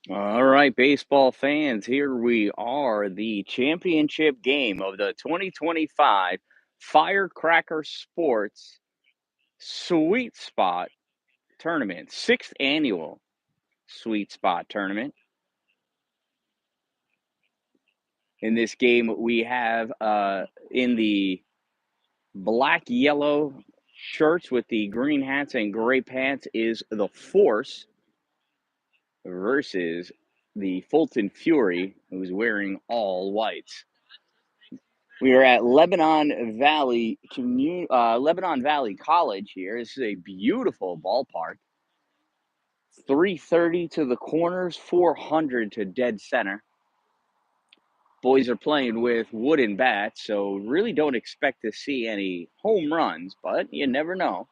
All right, baseball fans, here we are, the championship game of the 2025 Firecracker Sports Sweet Spot Tournament, sixth annual Sweet Spot Tournament. In this game, we have in the black-yellow shirts with the green hats and gray pants is the Force versus the Fulton Fury, who's wearing all whites. We are at Lebanon Valley College here. This is a beautiful ballpark. 330 to the corners, 400 to dead center. Boys are playing with wooden bats, so really don't expect to see any home runs, but you never know.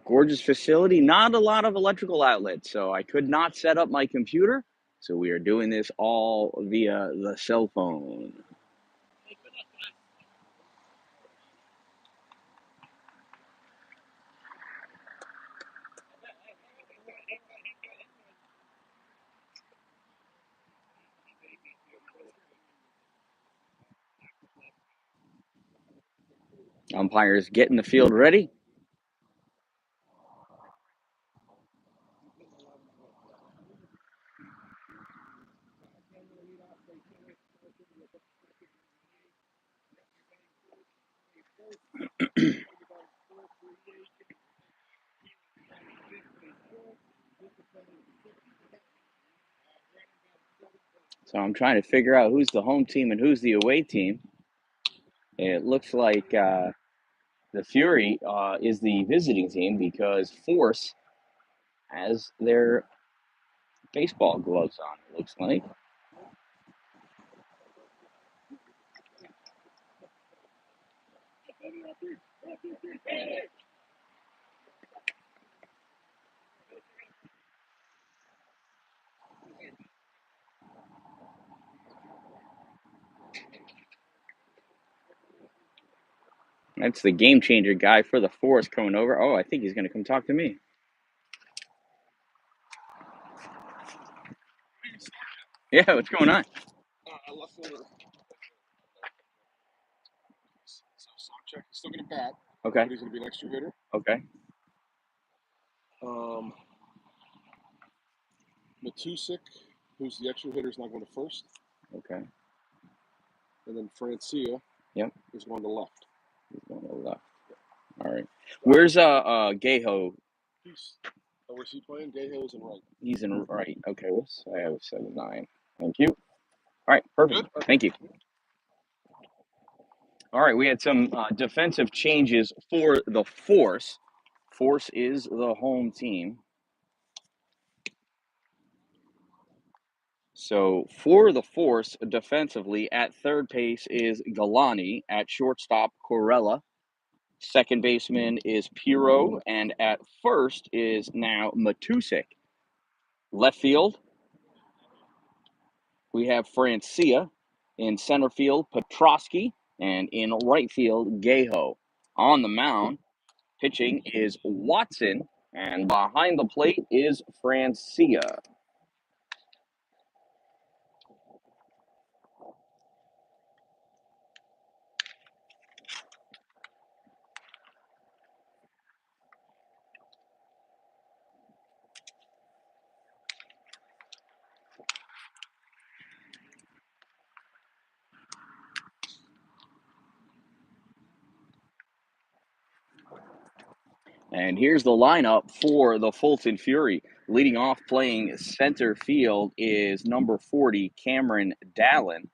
Gorgeous facility, not a lot of electrical outlets, so I could not set up my computer. So we are doing this all via the cell phone. Umpires getting the field ready. So I'm trying to figure out who's the home team and who's the away team. It looks like the Fury is the visiting team because Force has their baseball gloves on, it looks like. That's the game changer guy for the Force coming over. Oh, I think he's going to come talk to me. Yeah, what's going on? I left fielder. So Sawcheck is still going to bat. Okay. But he's going to be an extra hitter. Okay. Matusik, who's the extra hitter, is not going to first. Okay. And then Francia. Yep. Is going to left. He's going to left. All right. Where's Gayho? Where's he playing? Gayho's in right. He's in right. Okay. Whoops. I have 7-9. Thank you. All right. Perfect. Good? Thank you. All right. We had some defensive changes for the Force. Force is the home team. So for the Force, defensively, at third base is Galani. At shortstop, Corella. Second baseman is Piro. And at first is now Matusik. Left field, we have Francia. In center field, Petrosky. And in right field, Gayho. On the mound, pitching is Watson. And behind the plate is Francia. And here's the lineup for the Fulton Fury. Leading off playing center field is number 40, Cameron Dalin.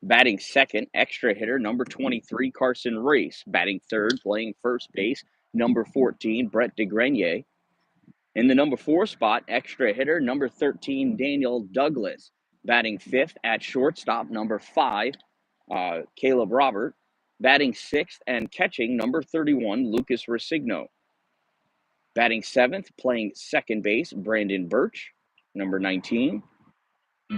Batting second, extra hitter, number 23, Carson Race. Batting third, playing first base, number 14, Brett DeGrenier. In the number 4 spot, extra hitter, number 13, Daniel Douglas. Batting fifth at shortstop, number 5, Caleb Robert. Batting sixth and catching, number 31, Lucas Resigno. Batting seventh, playing second base, Brandon Birch, number 19.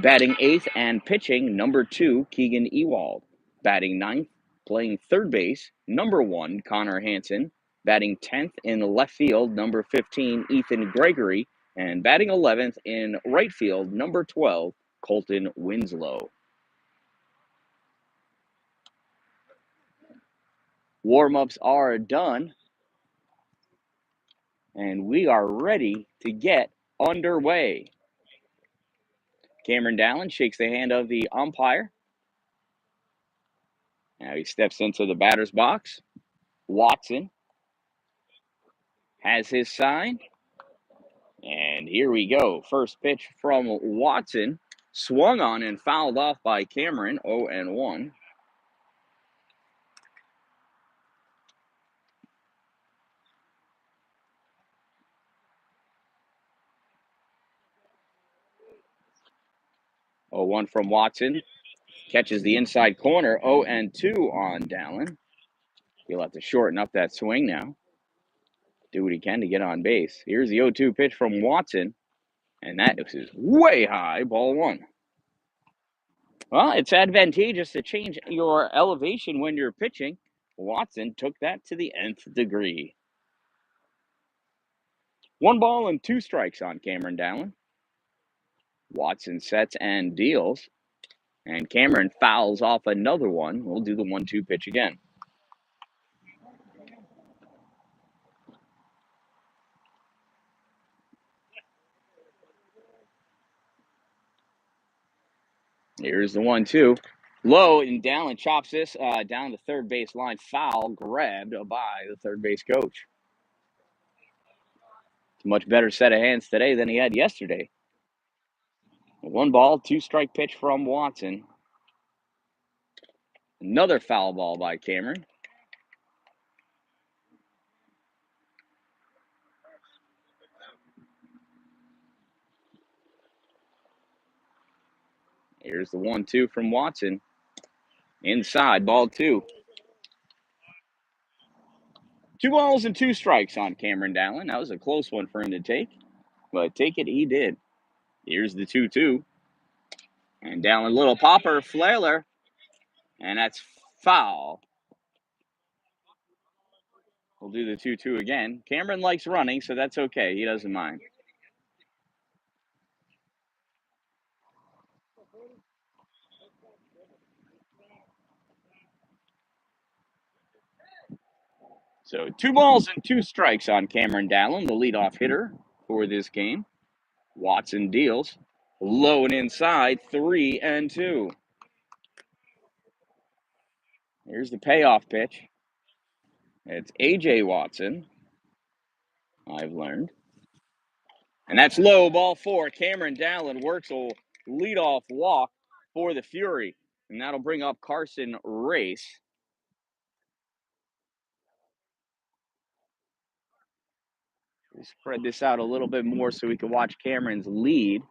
Batting eighth and pitching, number 2, Keegan Ewald. Batting ninth, playing third base, number 1, Connor Hansen. Batting 10th in left field, number 15, Ethan Gregory. And batting 11th in right field, number 12, Colton Winslow. Warm-ups are done, and we are ready to get underway. Cameron Dalin shakes the hand of the umpire. Now he steps into the batter's box. Watson has his sign. And here we go. First pitch from Watson. Swung on and fouled off by Cameron. 0-1. Oh, 1 from Watson. Catches the inside corner. 0-2 on Dalin. He'll have to shorten up that swing now. Do what he can to get on base. Here's the 0-2 pitch from Watson. And that is way high. Ball 1. Well, it's advantageous to change your elevation when you're pitching. Watson took that to the nth degree. 1 ball and 2 strikes on Cameron Dalin. Watson sets and deals. And Cameron fouls off another one. We'll do the 1-2 pitch again. Here's the 1-2. Low, and Dalin chops this down the third base line. Foul grabbed by the third base coach. It's a much better set of hands today than he had yesterday. 1 ball, 2 strike pitch from Watson. Another foul ball by Cameron. Here's the 1-2 from Watson. Inside, ball 2. 2 balls and 2 strikes on Cameron Dalin. That was a close one for him to take, but take it he did. Here's the 2-2. And Dalin, little popper, flailer, and that's foul. We'll do the 2-2 again. Cameron likes running, so that's okay. He doesn't mind. So 2 balls and 2 strikes on Cameron Dalin, the leadoff hitter for this game. Watson deals. Low and inside, 3-2. Here's the payoff pitch. It's A.J. Watson, I've learned. And that's low, ball 4. Cameron Dalin works a leadoff walk for the Fury. And that'll bring up Carson Race. We'll spread this out a little bit more so we can watch Cameron's lead.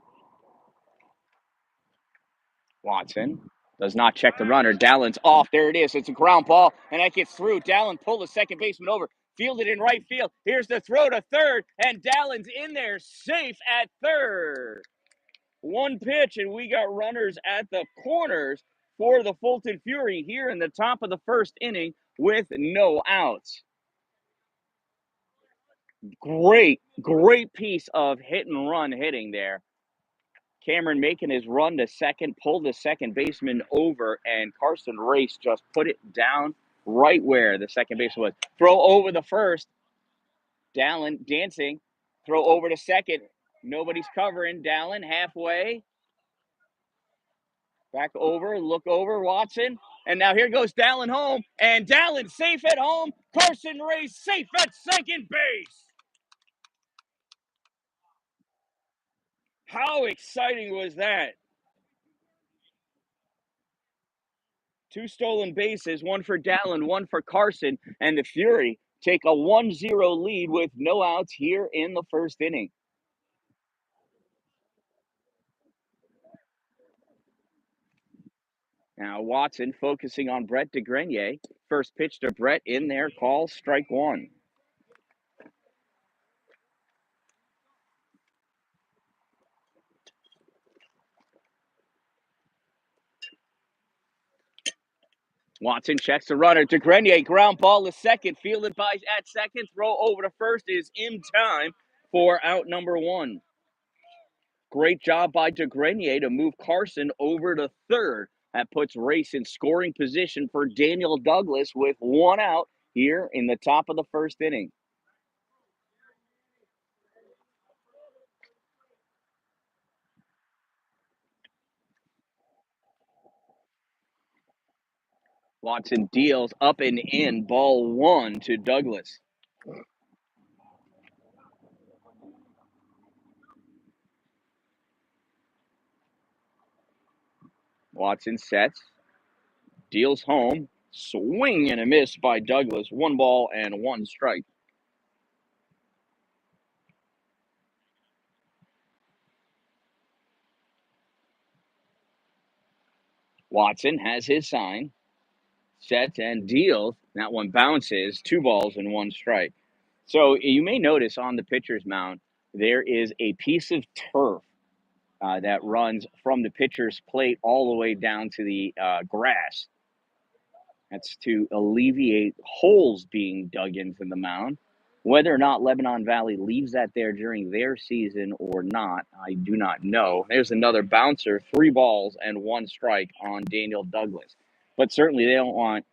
Watson does not check the runner. Dalin's off. There it is. It's a ground ball, and that gets through. Dalin pulled the second baseman over. Fielded in right field. Here's the throw to third, and Dalin's in there, safe at third. 1 pitch, and we got runners at the corners for the Fulton Fury here in the top of the first inning with no outs. Great piece of hit and run hitting there. Cameron making his run to second, pulled the second baseman over, and Carson Race just put it down right where the second baseman was. Throw over the first. Dalin dancing. Throw over to second. Nobody's covering. Dalin halfway. Back over, look over, Watson. And now here goes Dalin home. And Dalin safe at home. Carson Race safe at second base. How exciting was that? 2 stolen bases, 1 for Dalin, 1 for Carson, and the Fury take a 1-0 lead with no outs here in the first inning. Now Watson focusing on Brett DeGrenier. First pitch to Brett in there, call strike 1. Watson checks the runner. DeGrenier, ground ball to second. Fielded by at second. Throw over to first is in time for out number 1. Great job by DeGrenier to move Carson over to third. That puts Race in scoring position for Daniel Douglas with one out here in the top of the first inning. Watson deals up and in, ball one to Douglas. Watson sets, deals home, swing and a miss by Douglas. 1 ball and 1 strike. Watson has his sign, sets and deals. That one bounces, 2 balls and 1 strike. So you may notice on the pitcher's mound, there is a piece of turf that runs from the pitcher's plate all the way down to the grass. That's to alleviate holes being dug into the mound. Whether or not Lebanon Valley leaves that there during their season or not, I do not know. There's another bouncer, 3 balls and 1 strike on Daniel Douglas. But certainly they don't want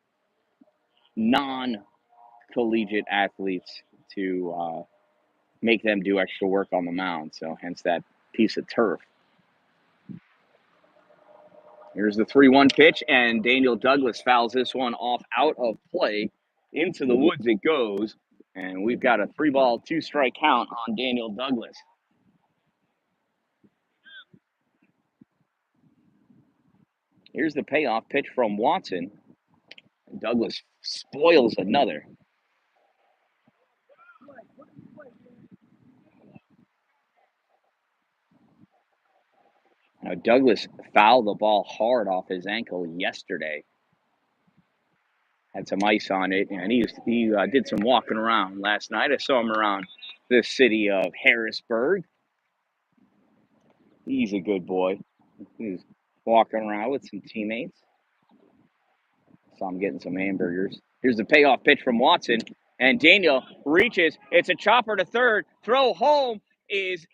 non-collegiate athletes to make them do extra work on the mound. So hence that piece of turf. Here's the 3-1 pitch, and Daniel Douglas fouls this one off out of play. Into the woods it goes, and we've got a 3-ball, 2-strike count on Daniel Douglas. Here's the payoff pitch from Watson. Douglas spoils another. Now, Douglas fouled the ball hard off his ankle yesterday. Had some ice on it, and he did some walking around last night. I saw him around the city of Harrisburg. He's a good boy. He's walking around with some teammates. Saw him getting some hamburgers. Here's the payoff pitch from Watson, and Daniel reaches. It's a chopper to third. Throw home is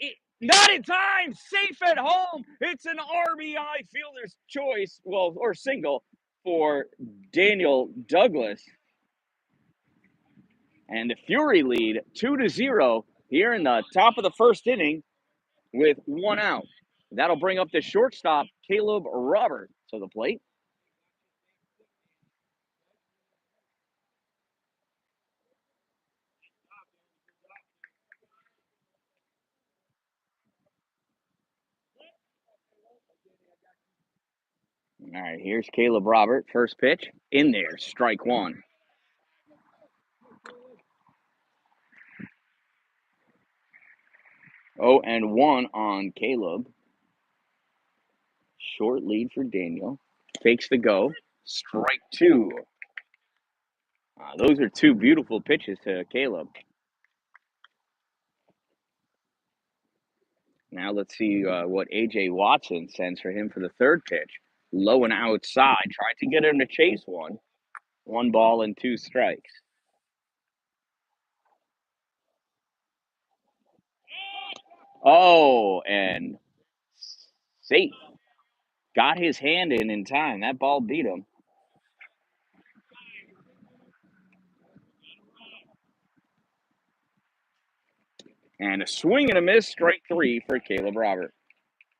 not in time. Safe at home. It's an RBI fielder's choice, or single for Daniel Douglas. And the Fury lead 2-0 here in the top of the first inning with 1 out. That'll bring up the shortstop, Caleb Robert, to the plate. All right, here's Caleb Robert. First pitch in there, strike 1. Oh, and 1 on Caleb. Short lead for Daniel. Takes the go. Strike 2. Those are 2 beautiful pitches to Caleb. Now let's see what A.J. Watson sends for him for the third pitch. Low and outside. Tried to get him to chase one. 1 ball and 2 strikes. Oh, and safe. Got his hand in time. That ball beat him. And a swing and a miss, strike 3 for Caleb Robert.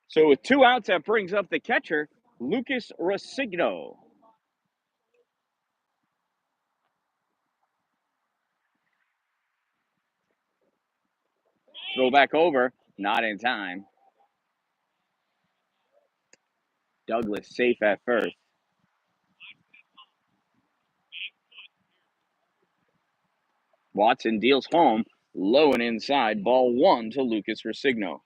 So with 2 outs, that brings up the catcher, Lucas Rosigno. Throw back over, not in time. Douglas safe at first. Watson deals home, low and inside, ball 1 to Lucas Rosigno.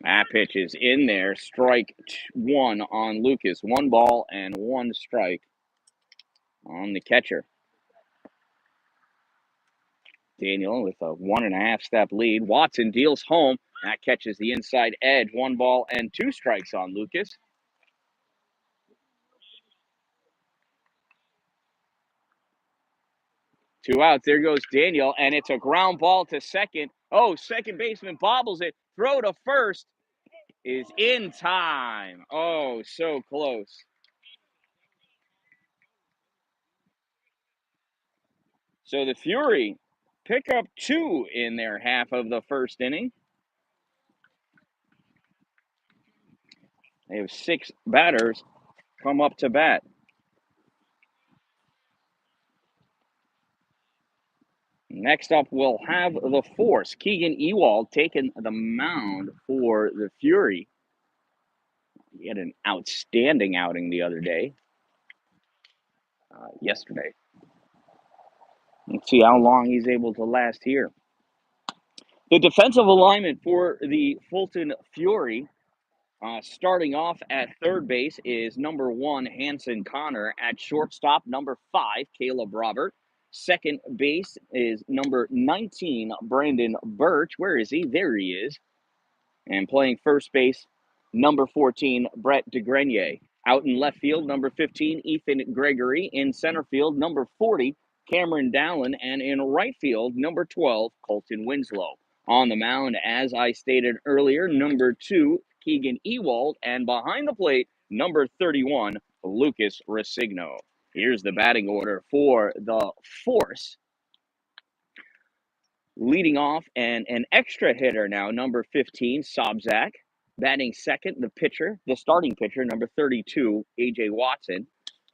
That pitch is in there. Strike 1 on Lucas. 1 ball and 1 strike on the catcher. Daniel with a 1.5 step lead. Watson deals home. That catches the inside edge. 1 ball and 2 strikes on Lucas. 2 outs. There goes Daniel, and it's a ground ball to second. Oh, second baseman bobbles it. Throw to first is in time. Oh, so close. So the Fury pick up 2 in their half of the first inning. They have 6 batters come up to bat. Next up, we'll have the Force. Keegan Ewald taking the mound for the Fury. He had an outstanding outing the other day, yesterday. Let's see how long he's able to last here. The defensive alignment for the Fulton Fury, starting off at third base, is number 1, Hanson Connor. At shortstop, number 5, Caleb Robert. Second base is number 19, Brandon Birch. Where is he? There he is. And playing first base, number 14, Brett DeGrenier. Out in left field, number 15, Ethan Gregory. In center field, number 40, Cameron Dallin. And in right field, number 12, Colton Winslow. On the mound, as I stated earlier, number 2, Keegan Ewald. And behind the plate, number 31, Lucas Resigno. Here's the batting order for the Force. Leading off, and an extra hitter now, number 15, Sobzak. Batting second, the starting pitcher, number 32, A.J. Watson.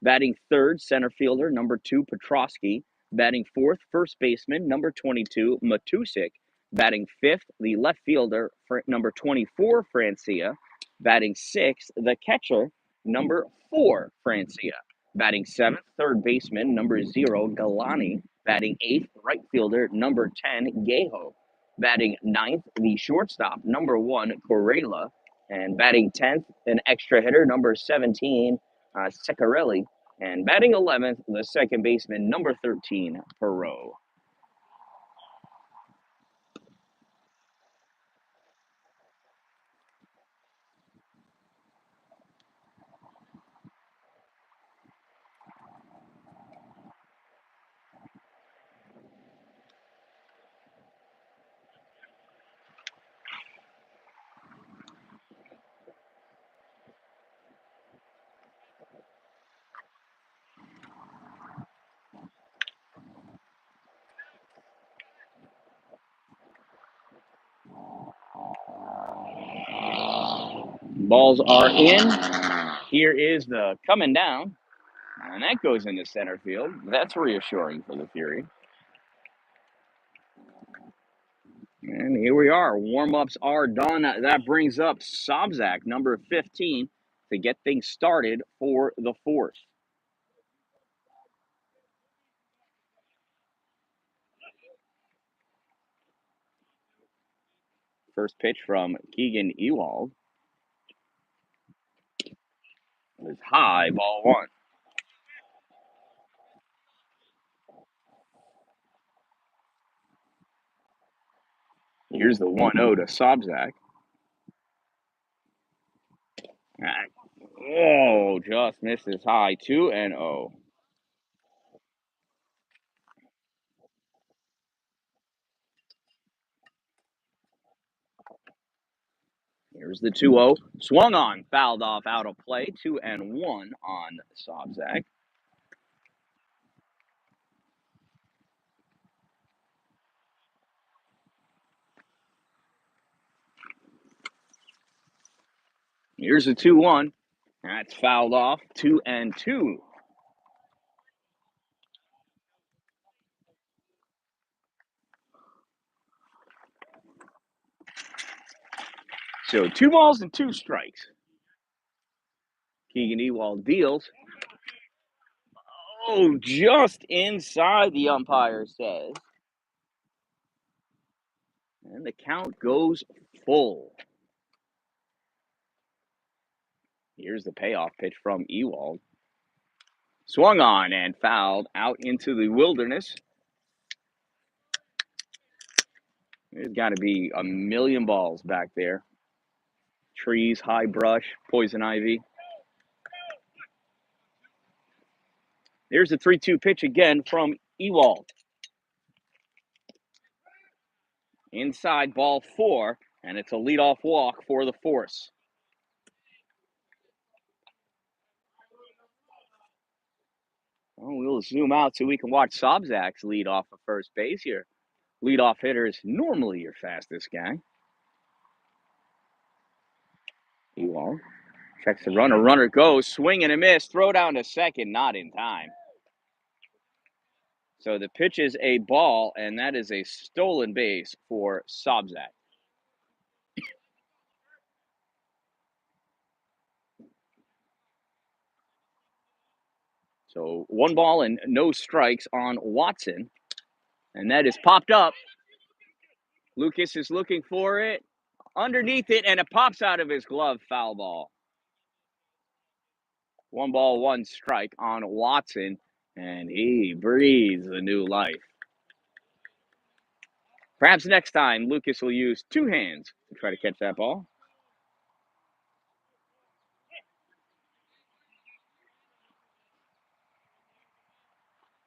Batting third, center fielder, number 2, Petrosky. Batting fourth, first baseman, number 22, Matusik. Batting fifth, the left fielder, number 24, Francia. Batting sixth, the catcher, number 4, Francia. Batting seventh, third baseman, number 0, Galani. Batting eighth, right fielder, number 10, Gaho. Batting ninth, the shortstop, number 1, Corella. And batting 10th, an extra hitter, number 17, Secarelli. And batting 11th, the second baseman, number 13, Perot. Balls are in. Here is the coming down. And that goes into center field. That's reassuring for the Fury. And here we are. Warm-ups are done. That brings up Sobzak, number 15, to get things started for the Force. First pitch from Keegan Ewald is high, ball 1. Here's the 1-0 to Sobzak. Oh, just misses high, 2-0. Here's the 2-0. Swung on, fouled off, out of play. 2-1 on Sobzak. Here's the 2-1. That's fouled off. 2-2. So 2 balls and 2 strikes. Keegan Ewald deals. Oh, just inside, the umpire says. And the count goes full. Here's the payoff pitch from Ewald. Swung on and fouled out into the wilderness. There's got to be a million balls back there. Trees, high brush, poison ivy. There's the 3-2 pitch again from Ewald. Inside, ball 4, and it's a leadoff walk for the Force. Well, we'll zoom out so we can watch Sobzak's lead off of first base here. Leadoff hitter is normally your fastest guy. Ewald checks the runner. Runner goes. Swing and a miss. Throw down to second. Not in time. So the pitch is a ball, and that is a stolen base for Sobzak. So 1 ball and no strikes on Watson. And that is popped up. Lucas is looking for it. Underneath it, and it pops out of his glove. Foul ball. 1 ball, 1 strike on Watson. And he breathes a new life. Perhaps next time, Lucas will use 2 hands to try to catch that ball.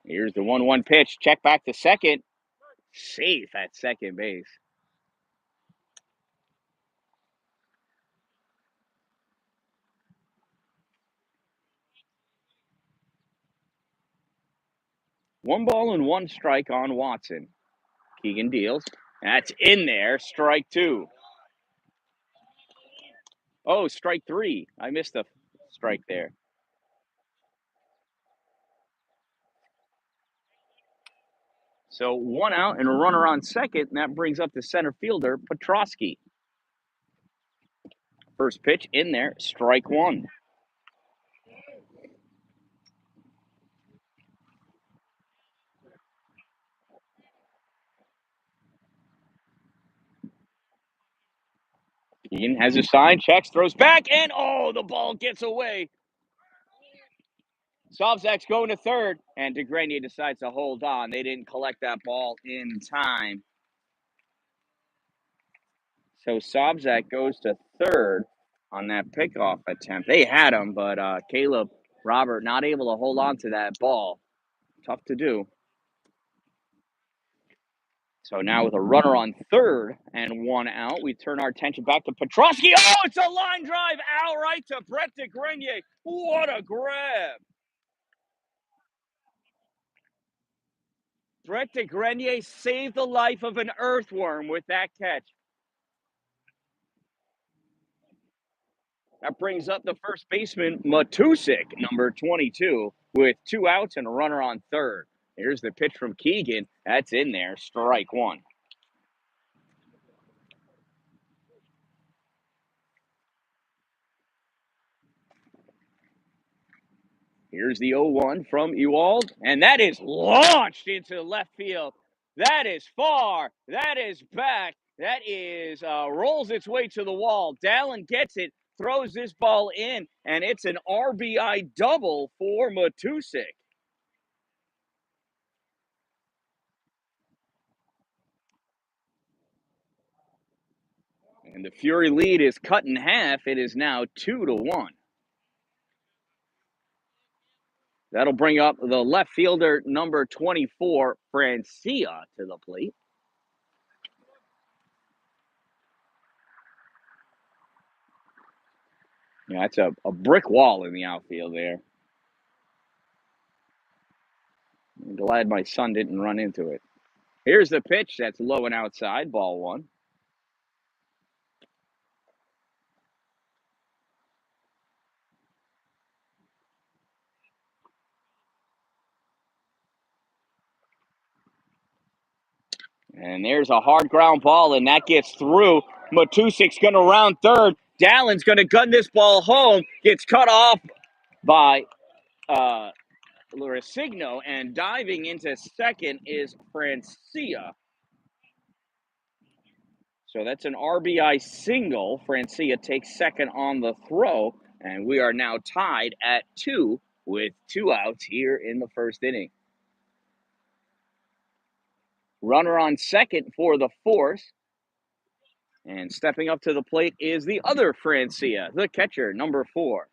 Here's the 1-1 pitch. Check back to second. Safe at second base. One ball and 1 strike on Watson. Keegan deals. That's in there. Strike 2. Oh, strike 3. I missed a strike there. So 1 out and a runner on second, and that brings up the center fielder, Petrosky. First pitch in there, strike 1. Keegan has his sign, checks, throws back, and oh, the ball gets away. Sobzak's going to third, and DeGrenier decides to hold on. They didn't collect that ball in time. So Sobzak goes to third on that pickoff attempt. They had him, but Caleb Robert not able to hold on to that ball. Tough to do. So now with a runner on third and 1 out, we turn our attention back to Petrosky. Oh, it's a line drive out right to Brett DeGrenier. What a grab. Brett DeGrenier saved the life of an earthworm with that catch. That brings up the first baseman, Matusik, number 22, with 2 outs and a runner on third. Here's the pitch from Keegan. That's in there, strike 1. Here's the 0-1 from Ewald, and that is launched into left field. That is far. That is back. That is rolls its way to the wall. Dalin gets it, throws this ball in, and it's an RBI double for Matusik. And the Fury lead is cut in half. It is now 2-1. That'll bring up the left fielder, number 24, Francia, to the plate. Yeah, that's a brick wall in the outfield there. I'm glad my son didn't run into it. Here's the pitch. That's low and outside, ball 1. And there's a hard ground ball, and that gets through. Matusik's going to round third. Dallin's going to gun this ball home. Gets cut off by Lurisigno, and diving into second is Francia. So that's an RBI single. Francia takes second on the throw, and we are now tied at 2 with 2 outs here in the first inning. Runner on second for the Force. And stepping up to the plate is the other Francia, the catcher, number 4.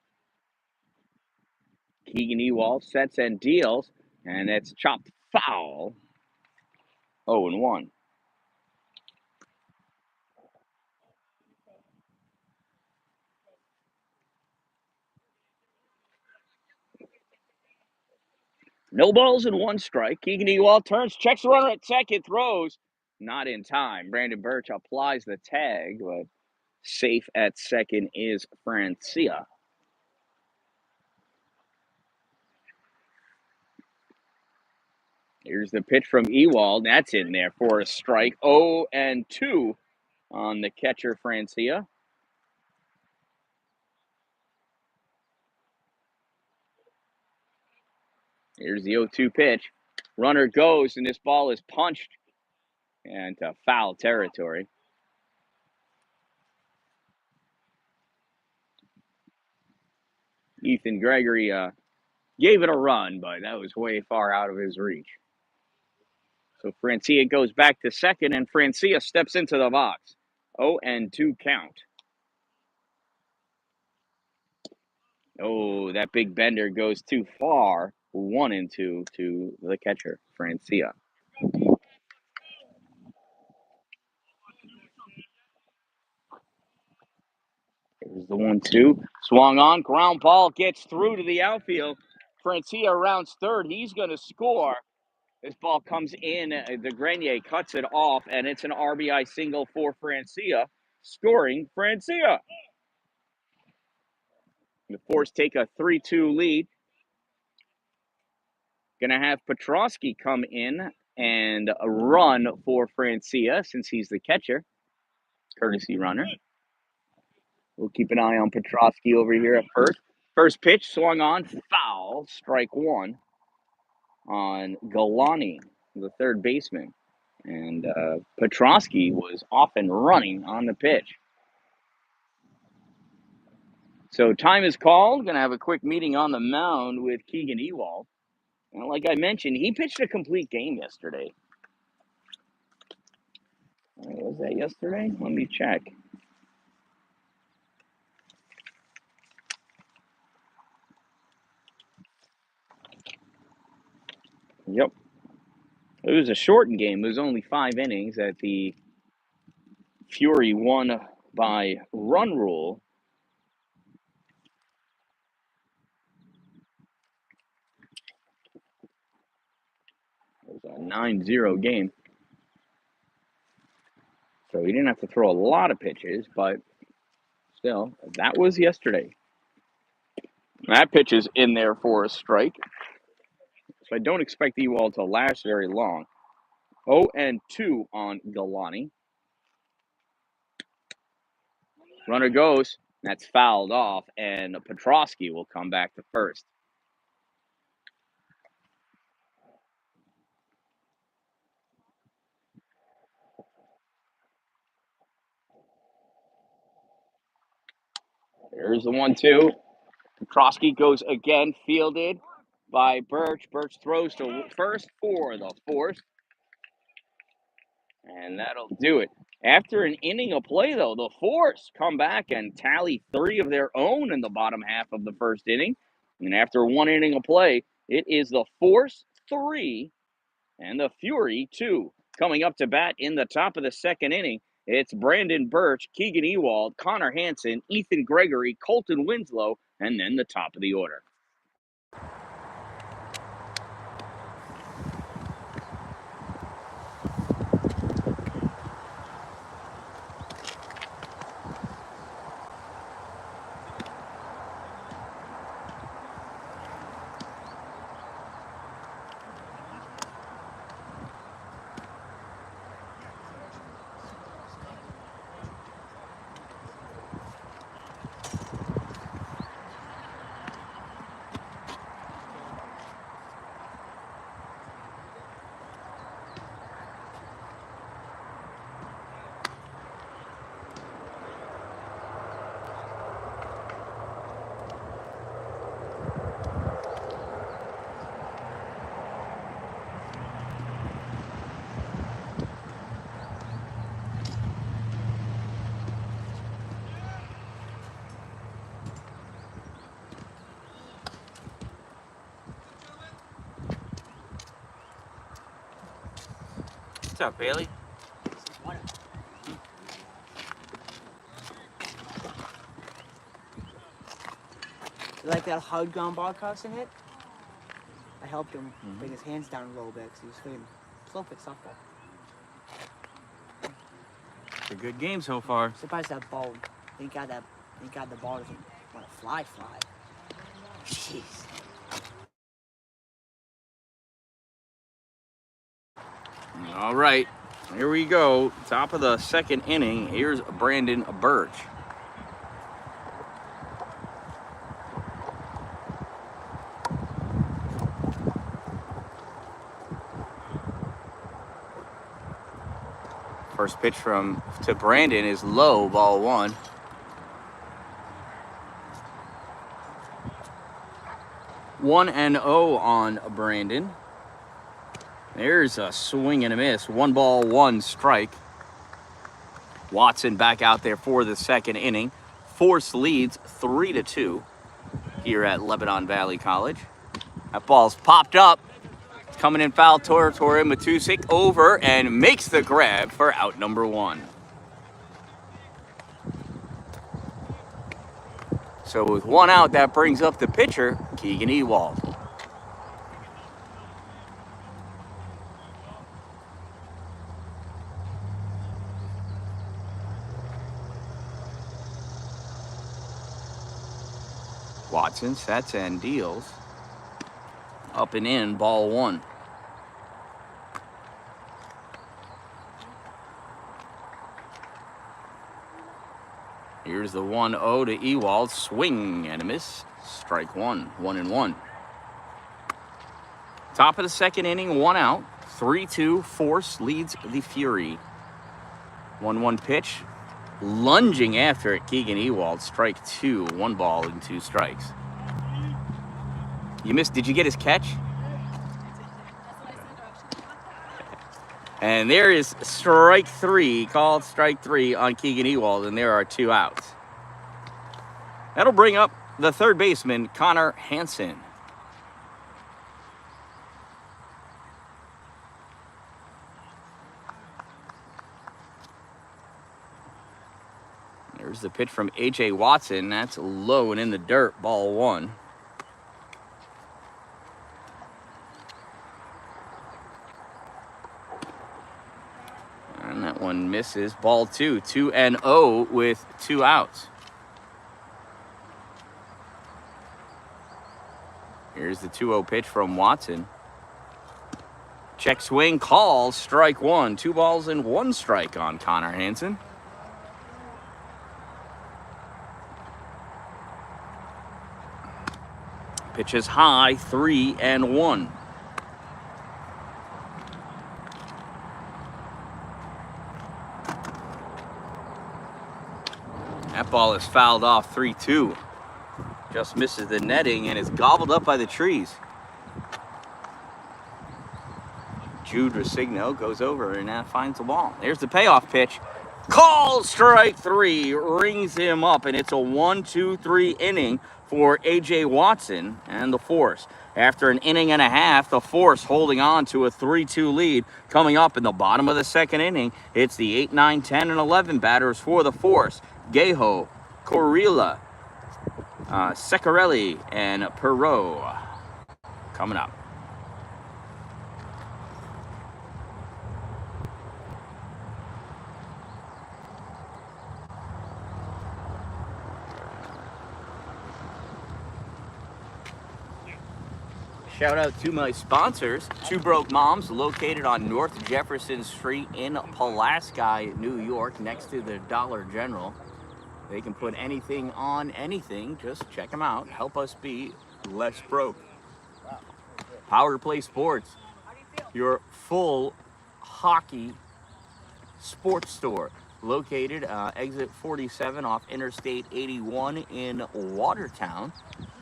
Keegan Ewald sets and deals, and it's chopped foul. 0-1. No balls and one strike. Keegan Ewald turns, checks the runner at second, throws. Not in time. Brandon Birch applies the tag, but safe at second is Francia. Here's the pitch from Ewald. That's in there for a strike. 0-2 on the catcher, Francia. Here's the 0-2 pitch. Runner goes, and this ball is punched into foul territory. Ethan Gregory gave it a run, but that was way far out of his reach. So Francia goes back to second, and Francia steps into the box. 0-2 count. Oh, that big bender goes too far. 1-2 to the catcher, Francia. Here's the 1-2. Swung on. Ground ball gets through to the outfield. Francia rounds third. He's going to score. This ball comes in. The Grenier cuts it off, and it's an RBI single for Francia, scoring Francia. The Force take a 3-2 lead. Going to have Petrosky come in and run for Francia since he's the catcher, courtesy runner. We'll keep an eye on Petrosky over here at first. First pitch swung on, foul, strike one on Galani, the third baseman. And Petrosky was off and running on the pitch. So time is called. Going to have a quick meeting on the mound with Keegan Ewald. And like I mentioned, he pitched a complete game yesterday. Was that yesterday? Let me check. Yep. It was a shortened game. It was only 5 innings that the Fury won by run rule. It was a 9-0 game. So he didn't have to throw a lot of pitches, but still, that was yesterday. That pitch is in there for a strike. So I don't expect Ewald to last very long. 0-2 on Galani. Runner goes. That's fouled off, and Petrosky will come back to first. There's the 1-2. Petrosky goes again, fielded by Birch. Birch throws to first for the Force. And that'll do it. After an inning of play, though, the Force come back and tally 3 of their own in the bottom half of the first inning. And after 1 inning of play, it is the Force 3 and the Fury 2. Coming up to bat in the top of the second inning, it's Brandon Birch, Keegan Ewald, Connor Hansen, Ethan Gregory, Colton Winslow, and then the top of the order. What's up, Bailey? You like that hard ground ball Carson hit? I helped him bring his hands down a little bit because he was feeling perfect softball. It's a good game so far. Surprised that ball. Thank God the ball doesn't want to fly. Jeez. All right, here we go. Top of the second inning. Here's Brandon Birch. First pitch to Brandon is low, ball 1. 1-0 on Brandon. There's a swing and a miss. 1-1 strike. Watson back out there for the second inning. Force leads 3-2 here at Lebanon Valley College. That ball's popped up. It's coming in foul territory. Matusik over and makes the grab for out number 1. So with 1 out, that brings up the pitcher, Keegan Ewald. Watson sets and deals. Up and in, ball 1. Here's the 1-0 to Ewald. Swing and a miss. Strike 1. 1-1. Top of the second inning, 1 out. 3-2. Force leads the Fury. 1-1 pitch. Lunging after it, Keegan Ewald. Strike 2. 1 ball and 2 strikes. You missed. Did you get his catch? And there is strike 3, called strike 3 on Keegan Ewald, and there are 2 outs. That'll bring up the third baseman, Connor Hansen. There's the pitch from A.J. Watson. That's low and in the dirt, ball 1. And that one misses, ball 2. 2-0 with 2 outs. Here's the 2-0 pitch from Watson. Check swing, call, strike 1. 2 balls and 1 strike on Connor Hansen. Pitch is high, 3-1. That ball is fouled off, 3-2. Just misses the netting and is gobbled up by the trees. Jude Resigno goes over and now finds the ball. There's the payoff pitch. Call strike 3, rings him up, and it's a 1-2-3 inning for A.J. Watson and the Force. After an inning and a half, the Force holding on to a 3-2 lead. Coming up in the bottom of the second inning, it's the 8, 9, 10, and 11 batters for the Force. Gaho, Corilla, Secarelli, and Perot coming up. Shout out to my sponsors, Two Broke Moms, located on North Jefferson Street in Pulaski, New York, next to the Dollar General. They can put anything on anything. Just check them out. Help us be less broke. Power Play Sports, your full hockey sports store, located exit 47 off Interstate 81 in Watertown.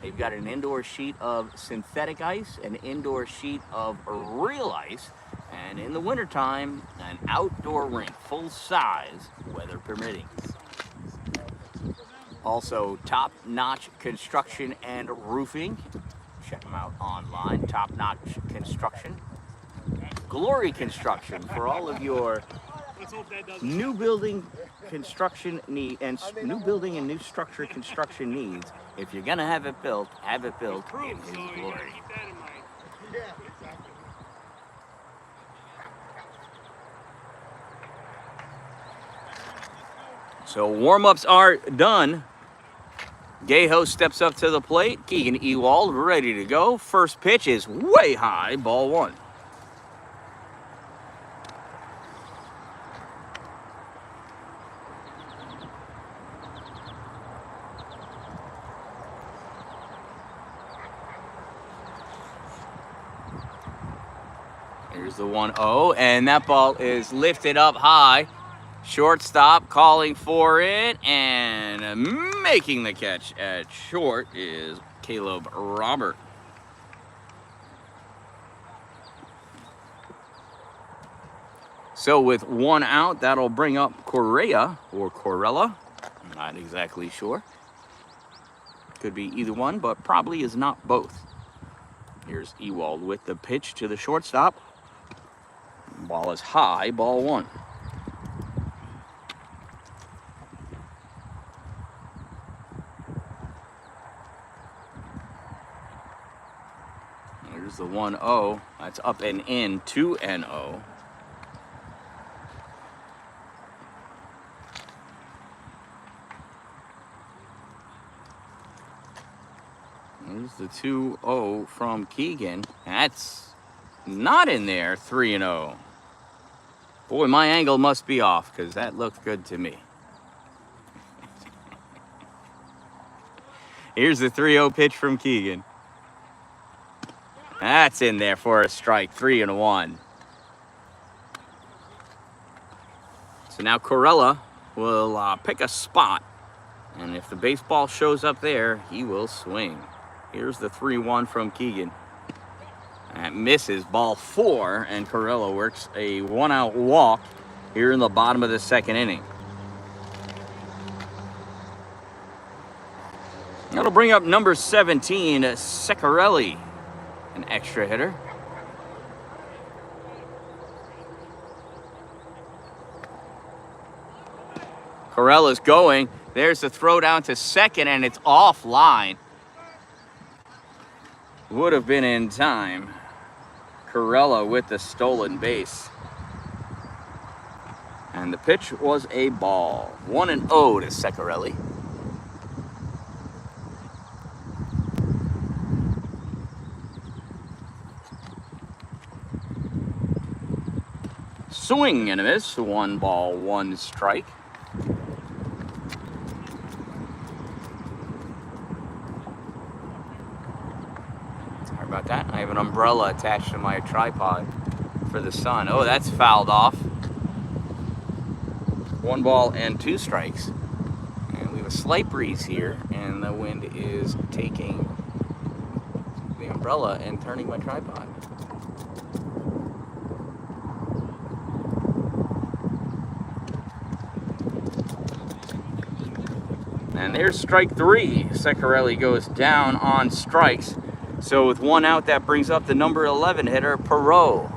They've got an indoor sheet of synthetic ice, an indoor sheet of real ice, and in the wintertime, an outdoor rink, full size, weather permitting. Also, Top Notch Construction and Roofing. Check them out online, Top Notch Construction. Glory Construction for all of your new building construction need and new building and new structure construction needs. If you're gonna have it built in his glory. So warm-ups are done. Gaho steps up to the plate. Keegan Ewald ready to go. First pitch is way high, ball one. Here's the 1-0, and that ball is lifted up high. Shortstop calling for it, and making the catch at short is Caleb Robert. So with one out, that'll bring up Correa or Corella. I'm not exactly sure. Could be either one, but probably is not both. Here's Ewald with the pitch to the shortstop. Ball is high, ball one. Here's the 1-0. That's up and in, 2-0. There's the 2-0 from Keegan. That's not in there, 3-0. Boy, my angle must be off because that looked good to me. Here's the 3-0 pitch from Keegan. That's in there for a strike, 3-1. So now Corella will pick a spot, and if the baseball shows up there, he will swing. Here's the 3-1 from Keegan. That misses, ball four, and Corella works a one-out walk here in the bottom of the second inning. That'll bring up number 17, Ceccarelli, an extra hitter. Corella's going. There's the throw down to second, and it's offline. Would have been in time. Corella with the stolen base. And the pitch was a ball. 1-0 to Ceccarelli. Swing and a miss. 1 ball, 1 strike. Sorry about that. I have an umbrella attached to my tripod for the sun. Oh, that's fouled off. 1 ball and 2 strikes. And we have a slight breeze here, and the wind is taking the umbrella and turning my tripod. And there's strike 3. Ceccarelli goes down on strikes. So with 1 out, that brings up the number 11 hitter, Perot.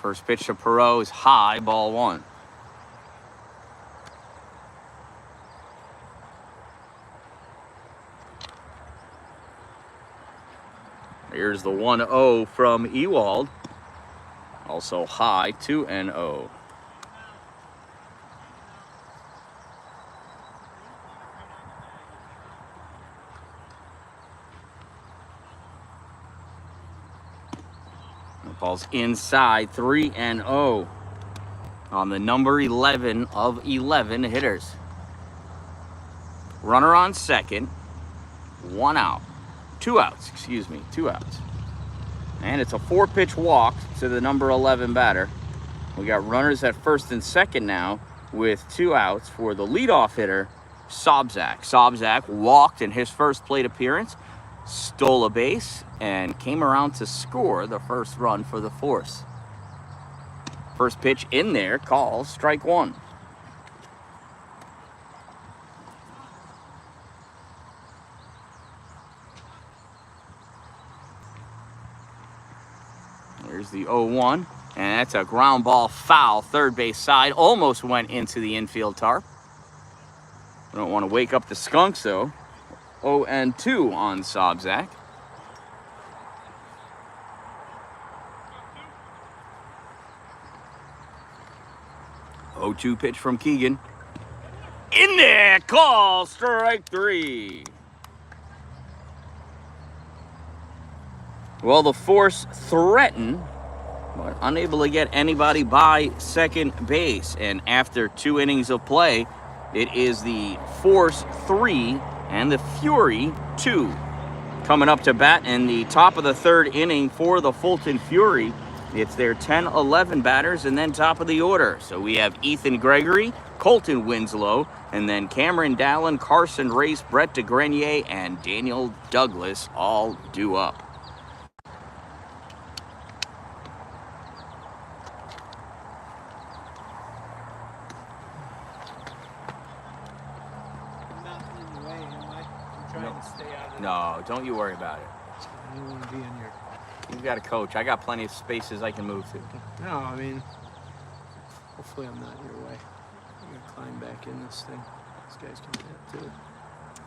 First pitch to Perot is high, ball 1. Here's the 1-0 from Ewald. Also high, 2-0. The ball's inside, 3-0 on the number 11 of 11 hitters. Runner on second, 1 out. 2 outs, excuse me, 2 outs. And it's a 4-pitch walk to the number 11 batter. We got runners at first and second now with 2 outs for the leadoff hitter, Sobczak. Sobczak walked in his first plate appearance, stole a base, and came around to score the first run for the Force. First pitch in there, calls strike 1. Here's the 0-1, and that's a ground ball foul, third base side. Almost went into the infield tarp. We don't want to wake up the skunks, though. 0-2 on Sobzak. 0-2 pitch from Keegan. In there, call, strike 3. Well, the Force threatened, but unable to get anybody by second base. And after 2 innings of play, it is the Force 3 and the Fury 2 coming up to bat in the top of the 3rd inning for the Fulton Fury. It's their 10-11 batters and then top of the order. So we have Ethan Gregory, Colton Winslow, and then Cameron Dalin, Carson Race, Brett DeGrenier, and Daniel Douglas all due up. No, don't you worry about it. I don't want to be in your... You've got a coach. I got plenty of spaces I can move to. No, I mean, hopefully I'm not in your way. I'm going to climb back in this thing. These guys can hit too.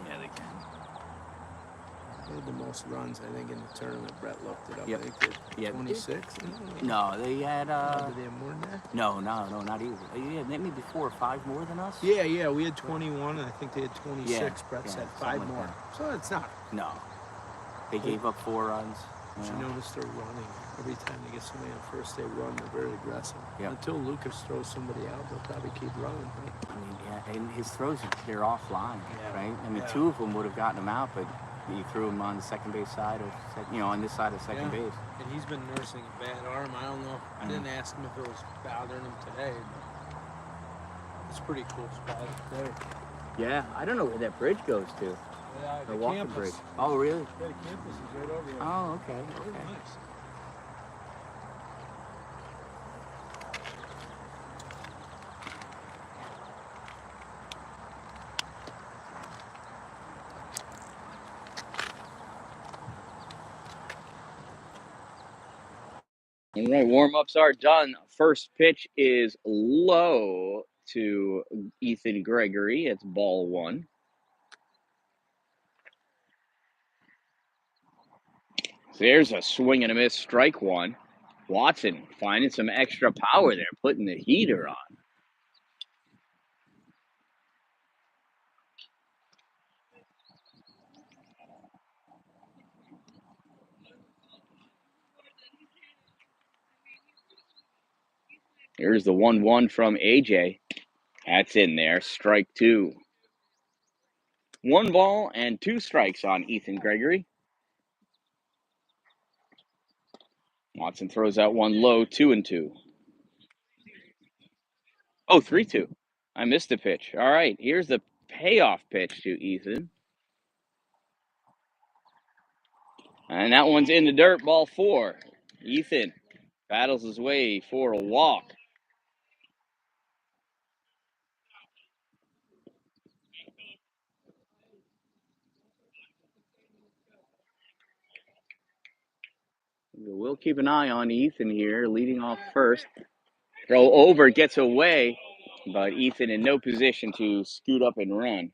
Yeah, they can. They had the most runs, I think, in the tournament. Brett looked it up. Yep. I think they had 26. No, they had... Did they have more than that? No, not even. Yeah, maybe 4 or 5 more than us? Yeah, we had 21, and I think they had 26. Yeah, Brett said something 5 like more. that. So it's not. No. They gave up 4 runs. But you notice they're running. Every time they get somebody on first, they run. They're very aggressive. Yep. Until Lucas throws somebody out, they'll probably keep running. Right? I mean, yeah, and his throws, they're offline, Yeah. right? I mean, Yeah. 2 of them would have gotten him out, but he threw him on the second base side of, on this side of second base. And he's been nursing a bad arm. I don't know. I didn't ask him if it was bothering him today, but it's a pretty cool spot there. Yeah, I don't know where that bridge goes to. Yeah, The walking bridge. Oh, really? Yeah, the campus is right over here. Oh, okay. Very nice. All right, warm-ups are done. First pitch is low to Ethan Gregory. It's ball 1. There's a swing and a miss, strike 1. Watson finding some extra power there, putting the heater on. Here's the 1-1 from AJ. That's in there, strike 2. 1 ball and 2 strikes on Ethan Gregory. Watson throws out 1 low, 2-2. Oh, 3-2. I missed the pitch. All right, here's the payoff pitch to Ethan. And that one's in the dirt, ball 4. Ethan battles his way for a walk. We'll keep an eye on Ethan here, leading off first. Throw over, gets away, but Ethan in no position to scoot up and run.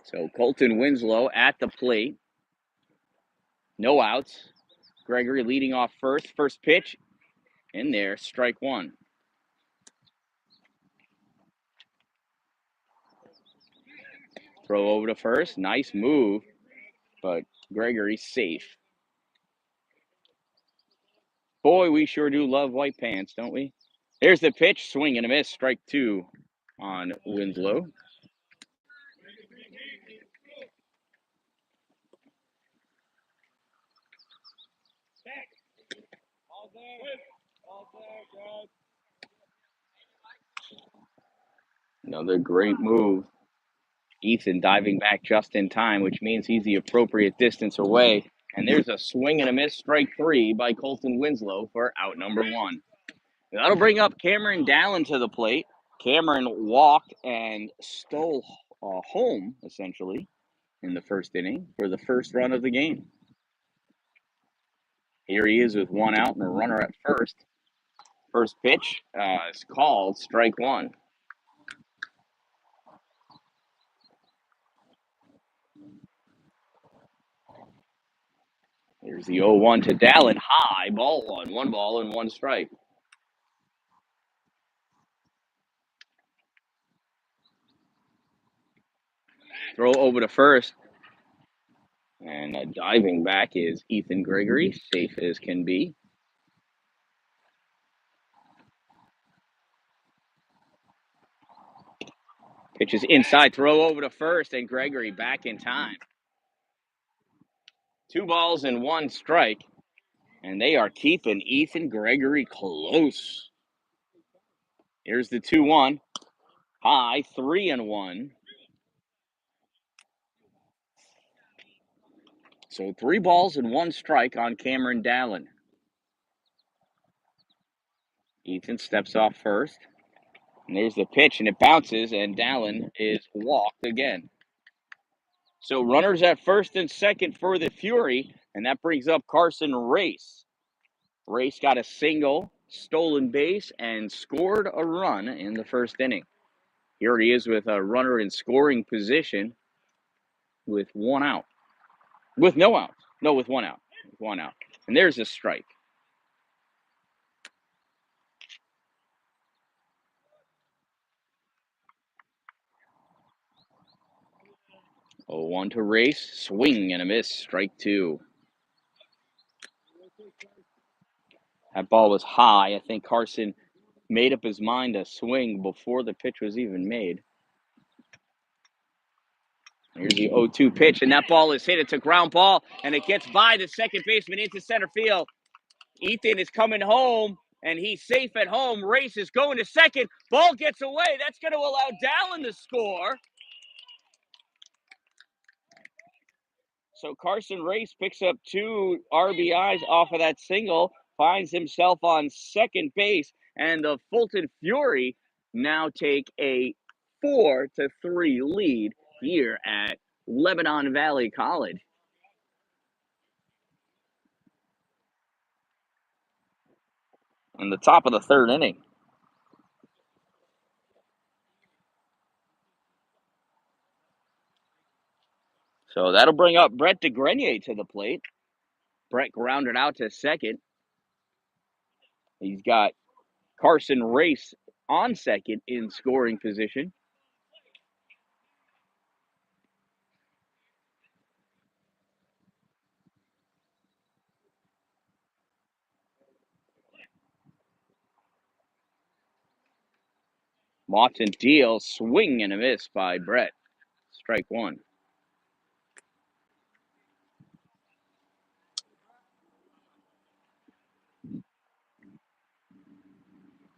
So Colton Winslow at the plate. No outs. Gregory leading off first. First pitch in there, strike 1. Throw over to first. Nice move, but Gregory's safe. Boy, we sure do love white pants, don't we? There's the pitch. Swing and a miss. Strike 2 on Winslow. Another great move. Ethan diving back just in time, which means he's the appropriate distance away. And there's a swing and a miss, strike 3 by Colton Winslow for out number 1. That'll bring up Cameron Dalin to the plate. Cameron walked and stole home, essentially, in the first inning for the first run of the game. Here he is with one out and a runner at first. First pitch is called strike one. Here's the 0-1 to Dalin. High, ball one. 1 ball and 1 strike. Throw over to first. And diving back is Ethan Gregory, safe as can be. Pitches inside, throw over to first, and Gregory back in time. 2 balls and 1 strike. And they are keeping Ethan Gregory close. Here's the 2-1. High, 3-1. So 3 balls and 1 strike on Cameron Dalin. Ethan steps off first. And there's the pitch, and it bounces, and Dalin is walked again. So runners at first and second for the Fury, and that brings up Carson Race. Race got a single, stolen base, and scored a run in the first inning. Here he is with a runner in scoring position with 1 out. With no outs. No, with 1 out. With 1 out. And there's a strike. Oh, 1 to Race. Swing and a miss. Strike 2. That ball was high. I think Carson made up his mind to swing before the pitch was even made. Here's the 0-2 pitch, and that ball is hit. It's a ground ball, and it gets by the second baseman into center field. Ethan is coming home, and he's safe at home. Race is going to second. Ball gets away. That's going to allow Dalin to score. So Carson Race picks up 2 RBIs off of that single, finds himself on second base, and the Fulton Fury now take a 4-3 lead here at Lebanon Valley College. In the top of the 3rd inning. So that'll bring up Brett DeGrenier to the plate. Brett grounded out to second. He's got Carson Race on second in scoring position. Watson deals, swing and a miss by Brett. Strike 1.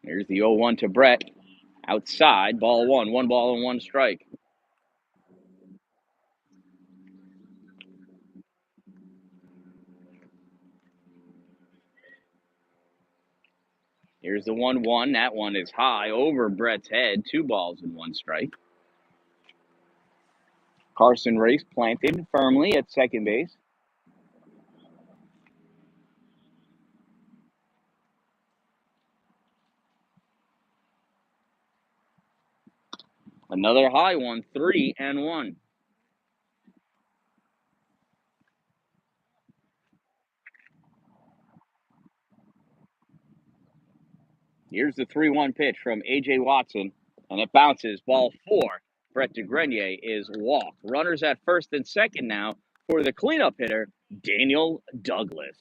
Here's the 0-1 to Brett. Outside, ball 1. 1 ball and 1 strike. Here's the 1-1. That one is high over Brett's head. 2 balls and 1 strike. Carson Race planted firmly at second base. Another high one, 3-1. Here's the 3-1 pitch from A.J. Watson, and it bounces. Ball 4. Brett DeGrenier is walked. Runners at first and second now for the cleanup hitter, Daniel Douglas.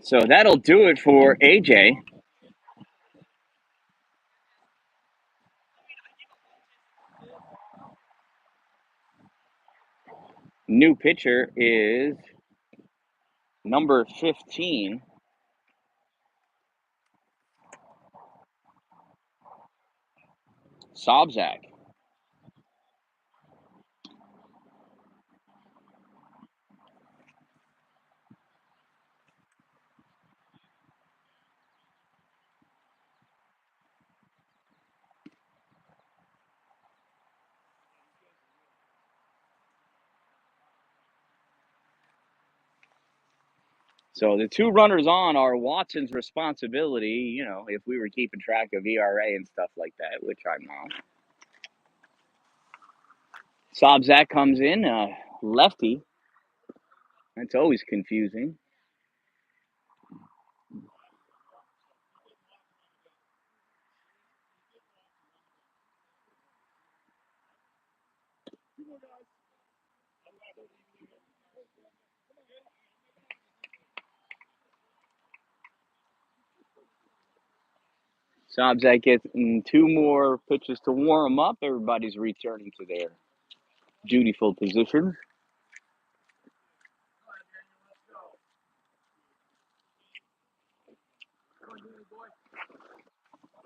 So that'll do it for A.J. New pitcher is number 15. Sobzak. So the two runners on are Watson's responsibility, if we were keeping track of ERA and stuff like that, which I'm not. Sobzak comes in, lefty. That's always confusing. Sobzak gets two more pitches to warm up. Everybody's returning to their dutiful positions.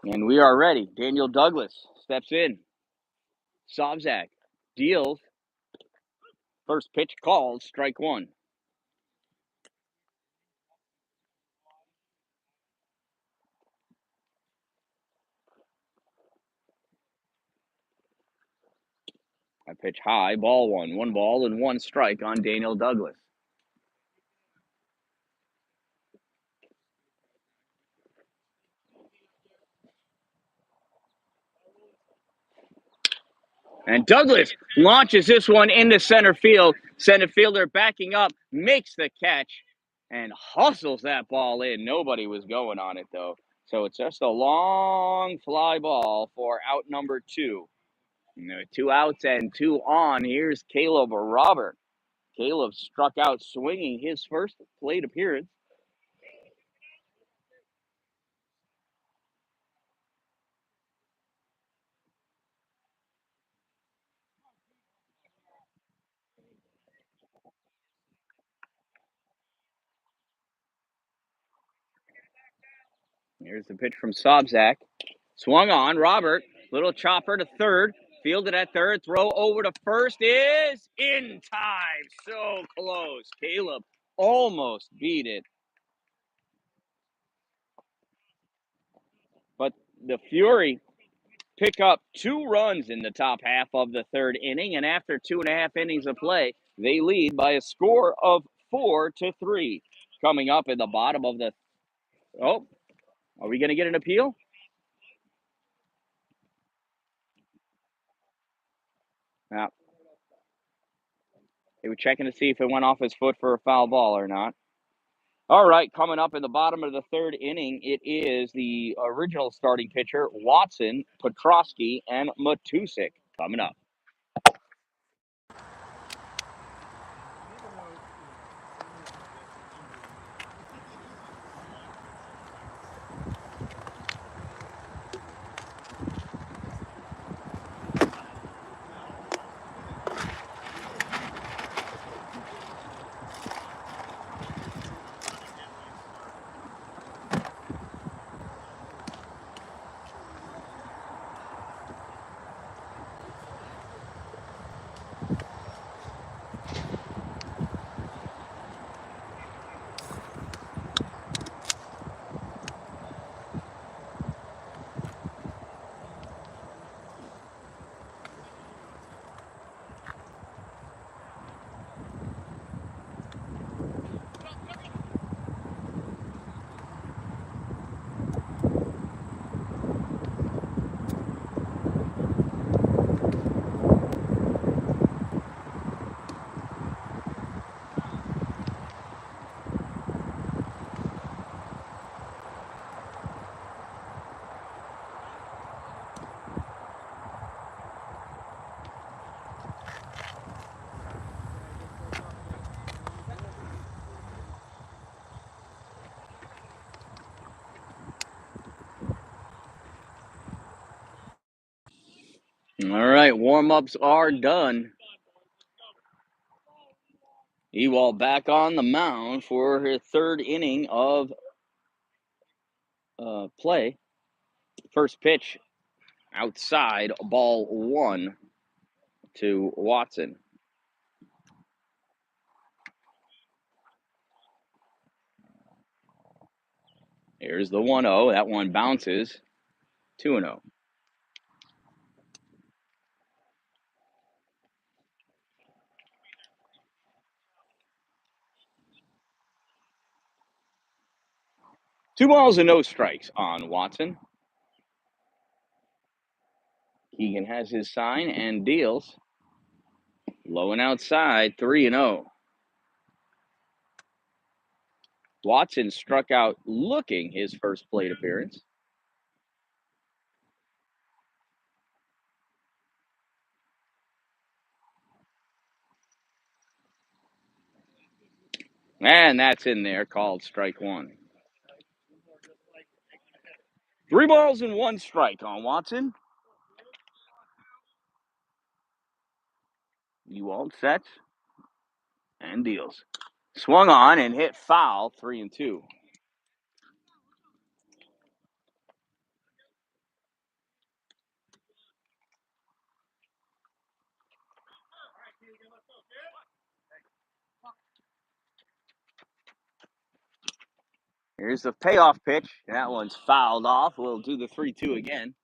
And we are ready. Daniel Douglas steps in. Sobzak deals. First pitch called, strike one. I pitch high, ball one. 1 ball and 1 strike on Daniel Douglas. And Douglas launches this one into center field. Center fielder backing up, makes the catch, and hustles that ball in. Nobody was going on it, though. So it's just a long fly ball for out number 2. 2 outs and 2 on. Here's Caleb Robert. Caleb struck out swinging his first plate appearance. Here's the pitch from Sobzak. Swung on. Robert. Little chopper to third. Fielded at third. Throw over to first is in time. So close. Caleb almost beat it. But the Fury pick up 2 runs in the top half of the third inning. And after 2.5 innings of play, they lead by a score of 4-3. Coming up in the bottom of the... Oh, are we going to get an appeal? Yeah. They were checking to see if it went off his foot for a foul ball or not. All right, coming up in the bottom of the third inning, it is the original starting pitcher, Watson, Petrosky, and Matusik coming up. All right, warm-ups are done. Ewald back on the mound for his third inning of play. First pitch Outside, ball 1 to Watson. Here's the 1-0. That one bounces. 2-0. Two balls and no strikes on Watson. Keegan has his sign and deals. Low and outside, 3-0. Watson struck out looking his first plate appearance. And that's in there, called strike 1. 3 balls and 1 strike on Watson. Ewald sets and deals. Swung on and hit foul, 3-2. Here's the payoff pitch. That one's fouled off. We'll do the 3-2 again.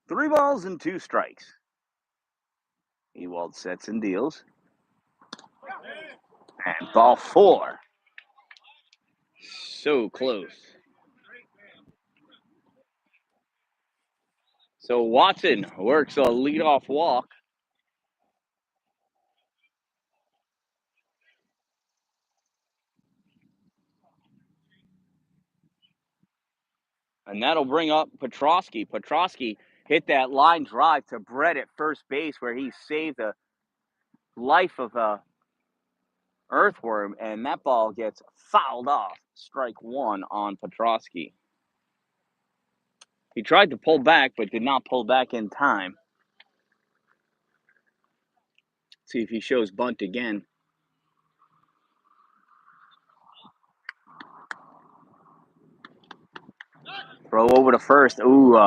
Three balls and 2 strikes. Ewald sets and deals. And ball 4. So close. So Watson works a leadoff walk. And that'll bring up Petrosky. Petrosky hit that line drive to Brett at first base where he saved the life of a earthworm, and that ball gets fouled off. Strike 1 on Petrosky. He tried to pull back, but did not pull back in time. See if he shows bunt again. Throw over to first. Ooh,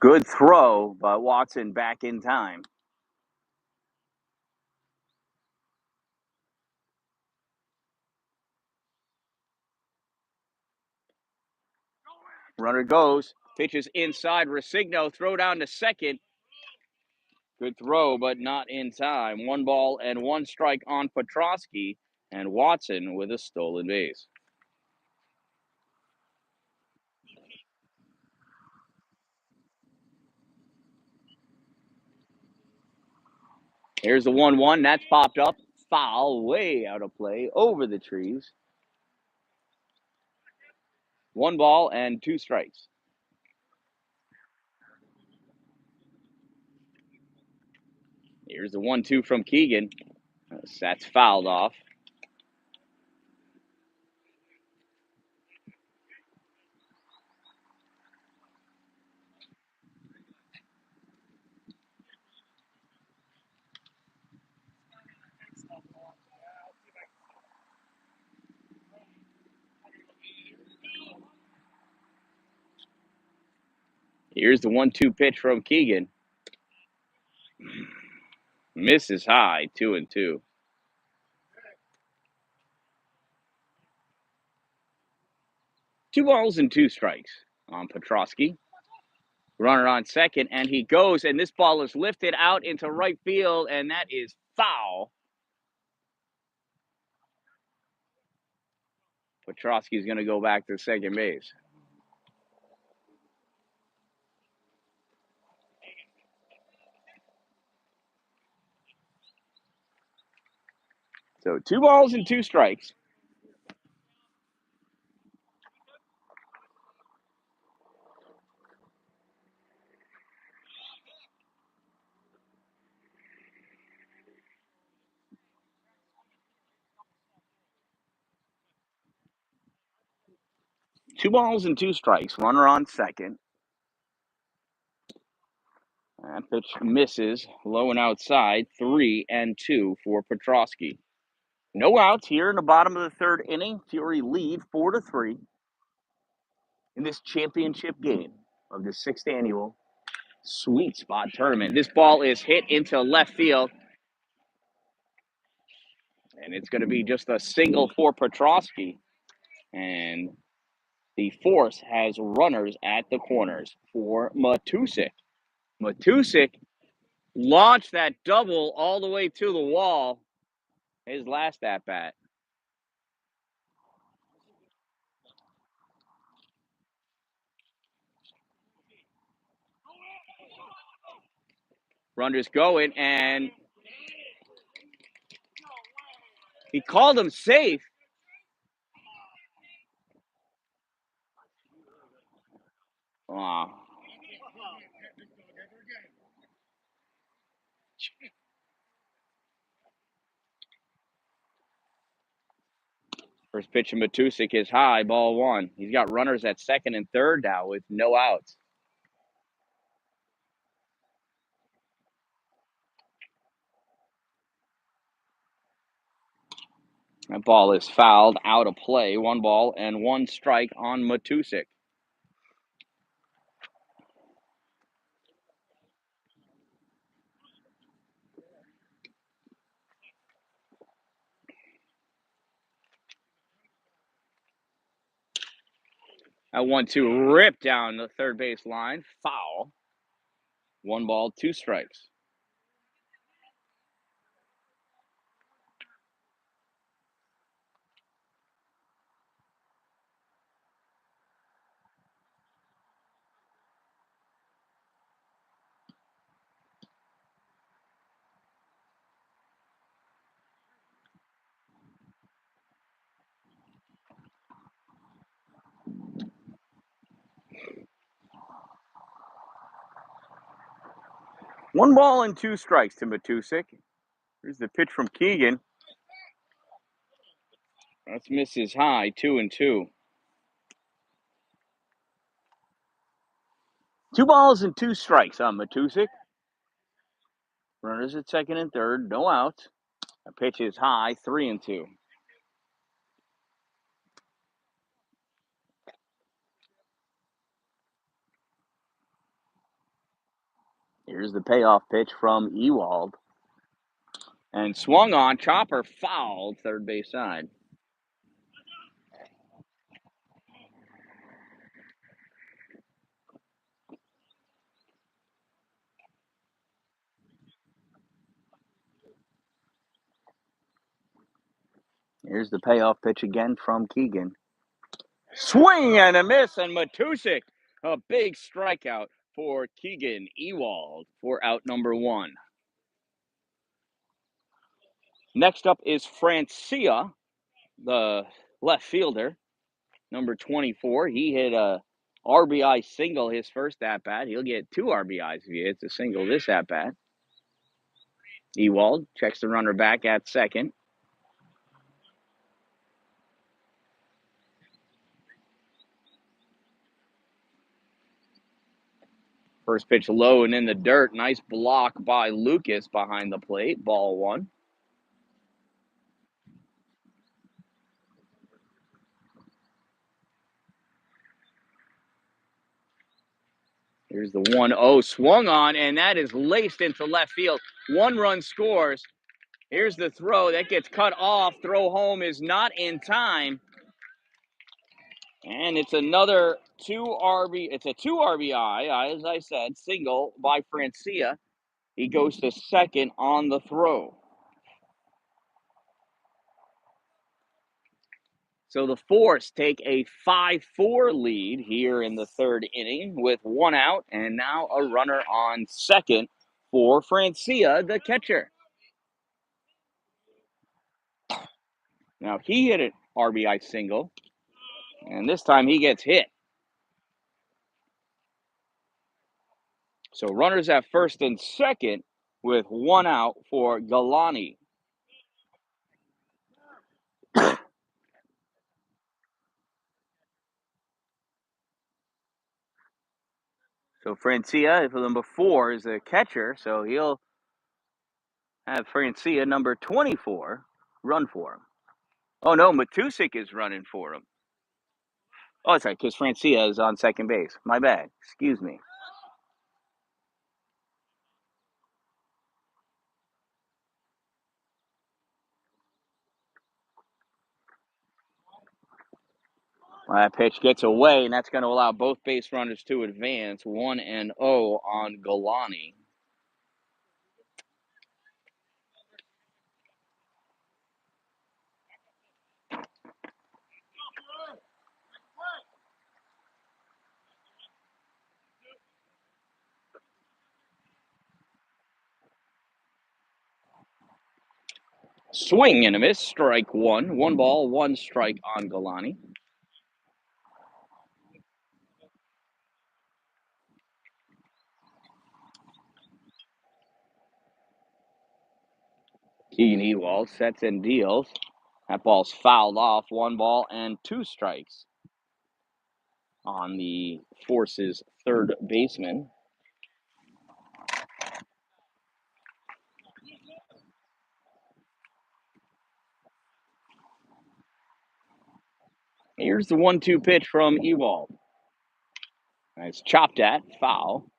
good throw, but Watson back in time. Runner goes. Pitches inside. Resigno. Throw down to second. Good throw, but not in time. 1 ball and 1 strike on Petrosky, and Watson with a stolen base. Here's the 1-1. That's popped up. Foul, way out of play, over the trees. 1 ball and 2 strikes. Here's the 1-2 from Keegan. That's fouled off. Here's the 1-2 pitch from Keegan. Misses high, 2-2. 2 balls and 2 strikes on Petrosky. Runner on second, and he goes, and this ball is lifted out into right field, and that is foul. Petrosky's going to go back to second base. So 2 balls and 2 strikes. Two balls and 2 strikes. Runner on second. That pitch misses. Low and outside. 3-2 for Petrosky. No outs here in the bottom of the third inning. Fury lead 4-3 in this championship game of the 6th annual Sweet Spot Tournament. This ball is hit into left field, and it's going to be just a single for Petrosky. And the Force has runners at the corners for Matusik. Matusik launched that double all the way to the wall. His last at bat. Runners going, and he called him safe. Aw. First pitch of Matusik is high, ball one. He's got runners at second and third now with no outs. That ball is fouled out of play. 1 ball and 1 strike on Matusik. That 1-2 ripped down the third base line. Foul. 1 ball, 2 strikes. One ball and 2 strikes to Matusik. Here's the pitch from Keegan. That's misses high, 2-2. 2 balls and 2 strikes on Matusik. Runners at second and third, no outs. The pitch is high, 3-2. Here's the payoff pitch from Ewald. And swung on, chopper fouled third base side. Here's the payoff pitch again from Keegan. Swing and a miss, and Matusik, a big strikeout for Keegan Ewald for out number 1. Next up is Francia, the left fielder, number 24. He hit a RBI single his first at-bat. He'll get 2 RBIs if he hits a single this at-bat. Ewald checks the runner back at second. First pitch low and in the dirt. Nice block by Lucas behind the plate. Ball 1. Here's the 1-0 swung on, and that is laced into left field. 1 run scores. Here's the throw. That gets cut off. Throw home is not in time. And it's another 2 RBI, as I said, single by Francia. He goes to second on the throw. So the Force take a 5-4 lead here in the third inning with 1 out and now a runner on second for Francia, the catcher. Now he hit an RBI single, and this time he gets hit. So runners at first and second with 1 out for Galani. So Francia, for number 4, is the catcher, so he'll have Francia number 24 run for him. Oh, no, Matusik is running for him. Oh, that's right, because Francia is on second base. My bad. Excuse me. Well, that pitch gets away, and that's going to allow both base runners to advance. 1-0 on Galani. Swing and a miss. Strike one. 1 ball, 1 strike on Galani. Keegan Ewald sets and deals. That ball's fouled off. 1 ball and 2 strikes on the Force's third baseman. Here's the 1-2 pitch from Ewald. It's chopped at, foul.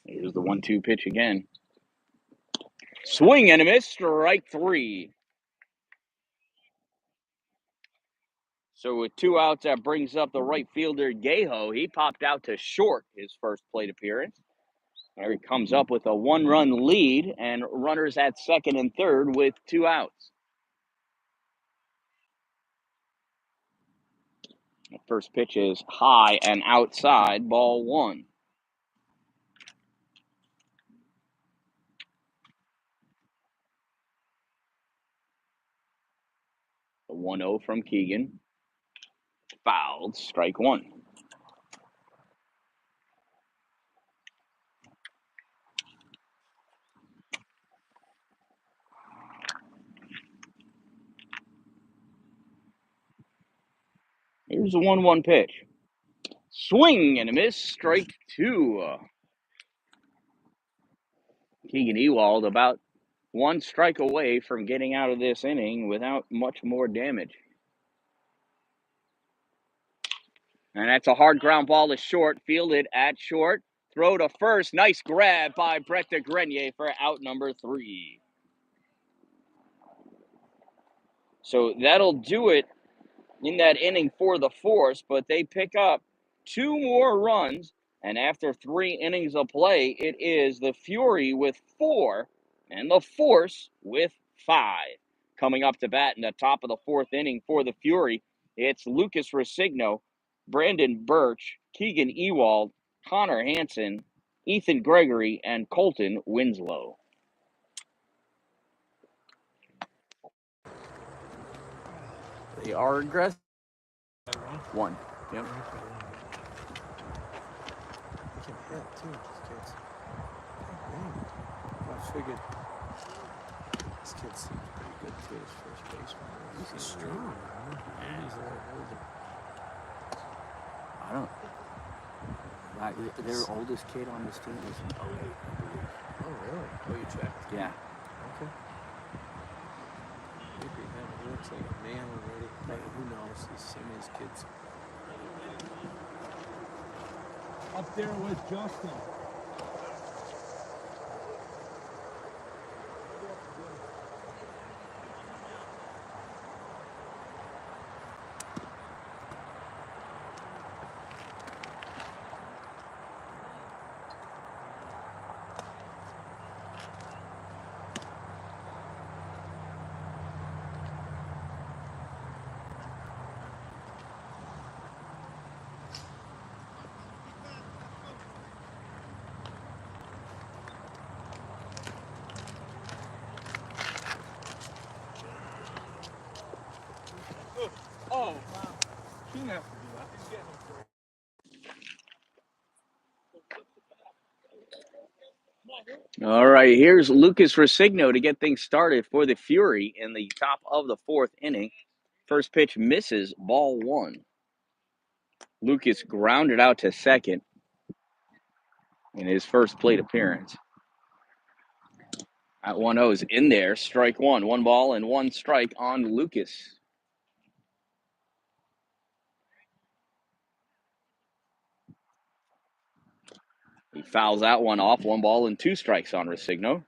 Here's the 1-2 pitch again. Swing and a miss. Strike 3. So with 2 outs, that brings up the right fielder, Gaho. He popped out to short his first plate appearance. There he comes up with a 1-run lead and runners at second and third with 2 outs. The first pitch is high and outside, ball 1. The 1-0 from Keegan. Fouled, strike 1. Here's a 1-1 pitch. Swing and a miss, strike 2. Keegan Ewald about 1 strike away from getting out of this inning without much more damage. And that's a hard ground ball to short, fielded at short. Throw to first. Nice grab by Brett DeGrenier for out number 3. So that'll do it in that inning for the Force, but they pick up 2 more runs. And after 3 innings of play, it is the Fury with 4 and the Force with 5. Coming up to bat in the top of the 4th inning for the Fury, it's Lucas Resigno, Brandon Birch, Keegan Ewald, Connor Hansen, Ethan Gregory, and Colton Winslow. They are aggressive. 1. Yep. You can hit too, these kids. I figured this kid seems pretty good too, his first baseman. He's strong. Yeah. He's a little older. I don't. Their oldest kid on this team is an 08, I believe. Oh, really? Oh, you checked? Yeah. Okay. Maybe he looks like a man already. Like, who knows? He's some of these kids. Up there with Justin. Oh, wow. She didn't have to do that. He's getting All right, here's Lucas Rosigno to get things started for the Fury in the top of the fourth inning. First pitch misses, ball one. Lucas grounded out to second in his first plate appearance. That 1-0 is in there, strike one. 1 ball and 1 strike on Lucas. He fouls that one off. 1 ball and 2 strikes on Rosigno.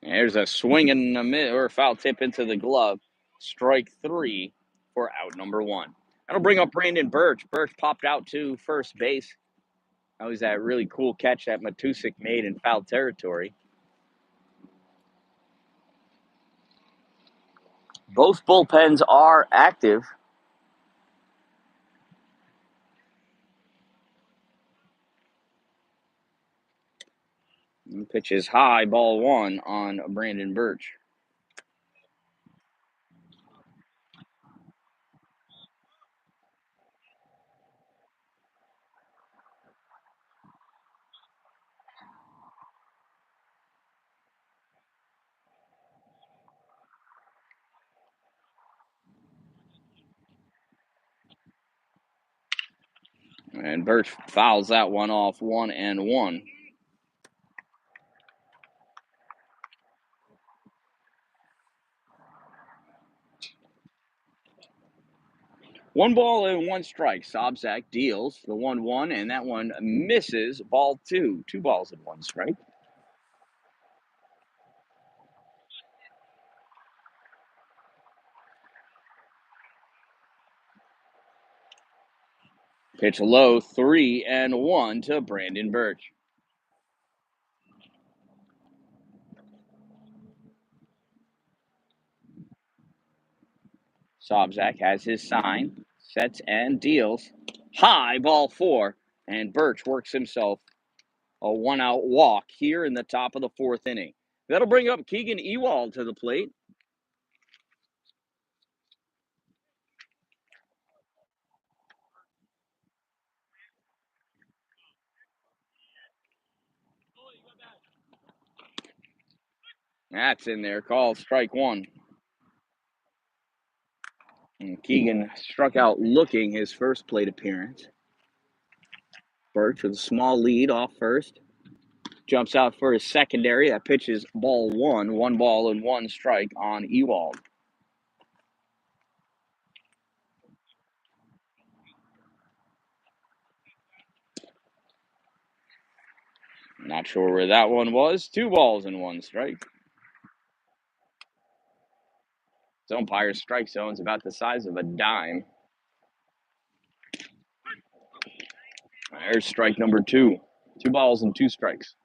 There's a swing and a or foul tip into the glove. Strike 3 for out number 1. That'll bring up Brandon Birch. Birch popped out to first base. That was that really cool catch that Matusik made in foul territory. Both bullpens are active. Pitch is high, ball 1 on Brandon Birch. And Birch fouls that one off, 1-1. 1 ball and 1 strike. Sobczak deals the 1-1, and that one misses, ball 2. 2 balls and 1 strike. Pitch low, 3-1 to Brandon Birch. Sobczak has his sign, sets and deals. High, ball 4, and Birch works himself a 1-out walk here in the top of the fourth inning. That'll bring up Keegan Ewald to the plate. That's in there, called strike 1. And Keegan struck out looking his first plate appearance. Birch with a small lead off first. Jumps out for his secondary. That pitch is ball 1. 1 ball and 1 strike on Ewald. Not sure where that one was. 2 balls and 1 strike. His umpire's strike zone's about the size of a dime. There's strike number 2. 2 balls and 2 strikes.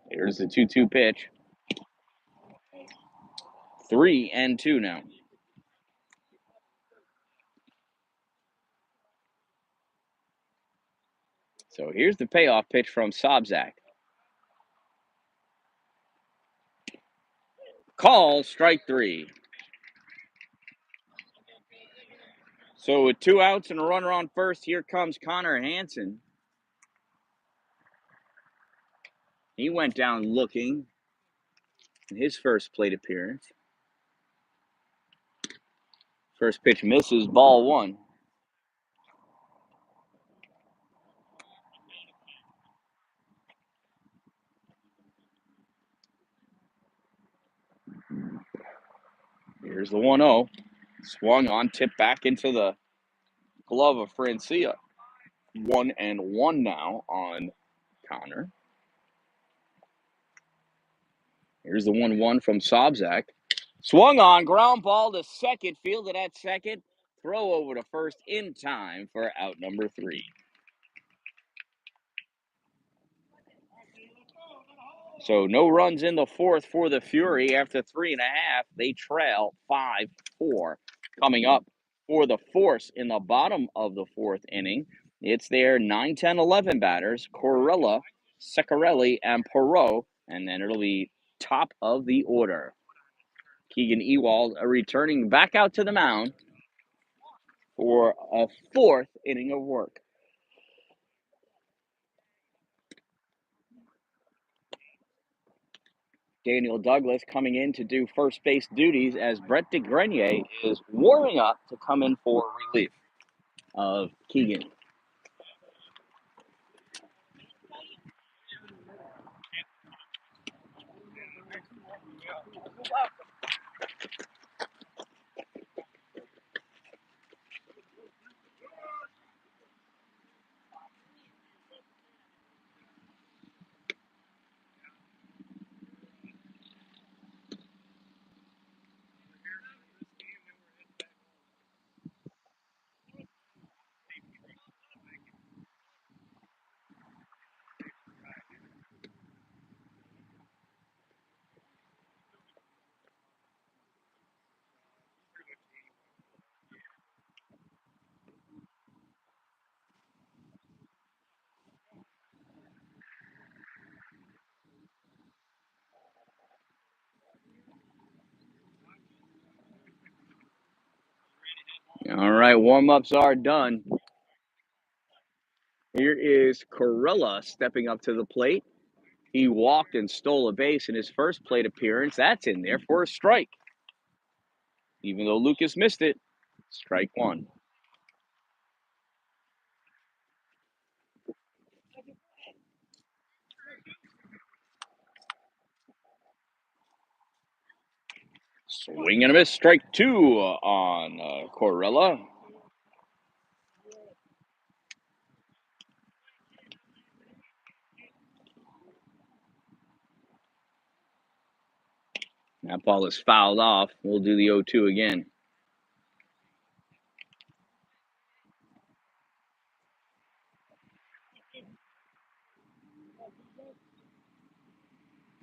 Here's the 2-2 pitch. 3-2 now. So here's the payoff pitch from Sobczak. Call, strike 3. So with 2 outs and a runner on first, here comes Connor Hansen. He went down looking in his first plate appearance. First pitch misses, ball 1. Here's the 1-0. Swung on, tipped back into the glove of Francia. 1-1 now on Connor. Here's the 1-1 from Sobczak. Swung on, ground ball to second, fielded at second. Throw over to first in time for out number 3. So no runs in the fourth for the Fury. After 3.5, they trail 5-4. Coming up for the Force in the bottom of the fourth inning, It's their 9, 10, 11 batters, Corella, Ceccarelli, and Perot, and then it'll be top of the order. Keegan Ewald returning back out to the mound for a 4th inning of work. Daniel Douglas coming in to do first base duties as Brett DeGrenier is warming up to come in for relief of Keegan. All right, warm-ups are done. Here is Corella stepping up to the plate. He walked and stole a base in his first plate appearance. That's in there for a strike. Even though Lucas missed it, strike 1. Swing and a miss, strike 2 on Corella. That ball is fouled off. We'll do the 0-2 again.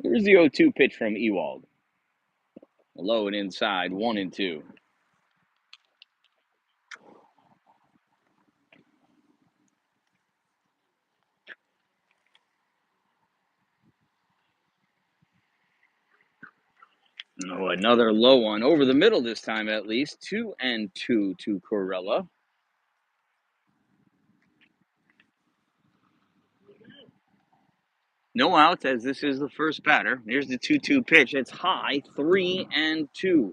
Here's the 0-2 pitch from Ewald. Low and inside, 1-2. Oh, another low one over the middle this time at least. 2-2 to Corella. No outs as this is the first batter. Here's the 2-2 pitch. It's high, 3-2.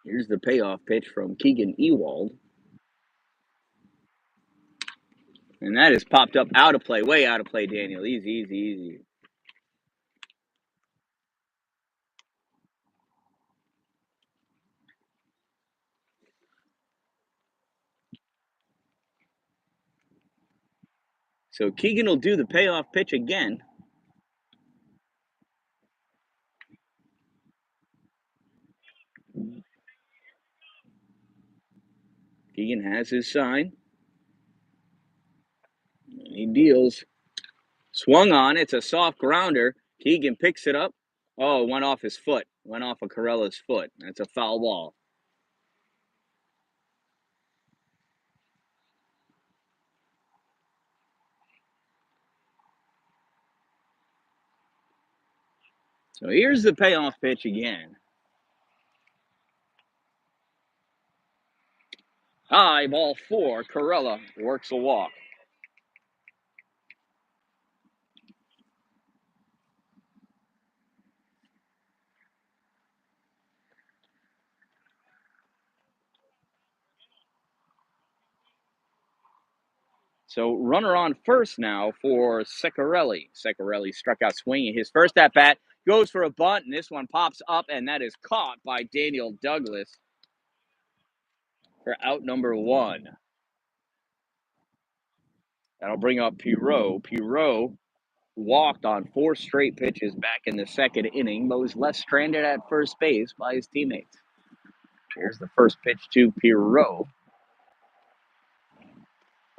Here's the payoff pitch from Keegan Ewald. And that is popped up out of play. Way out of play, Daniel. Easy, easy, easy. So Keegan will do the payoff pitch again. Keegan has his sign. And he deals. Swung on. It's a soft grounder. Keegan picks it up. Oh, it went off his foot. Went off of Corella's foot. That's a foul ball. So here's the payoff pitch again. High ball 4. Corella works a walk. So runner on first now for Ceccarelli. Ceccarelli struck out swinging his first at bat. Goes for a bunt, and this one pops up, and that is caught by Daniel Douglas for out number 1. That'll bring up Perot. Perot walked on 4 straight pitches back in the second inning, but was left stranded at first base by his teammates. Here's the first pitch to Perot.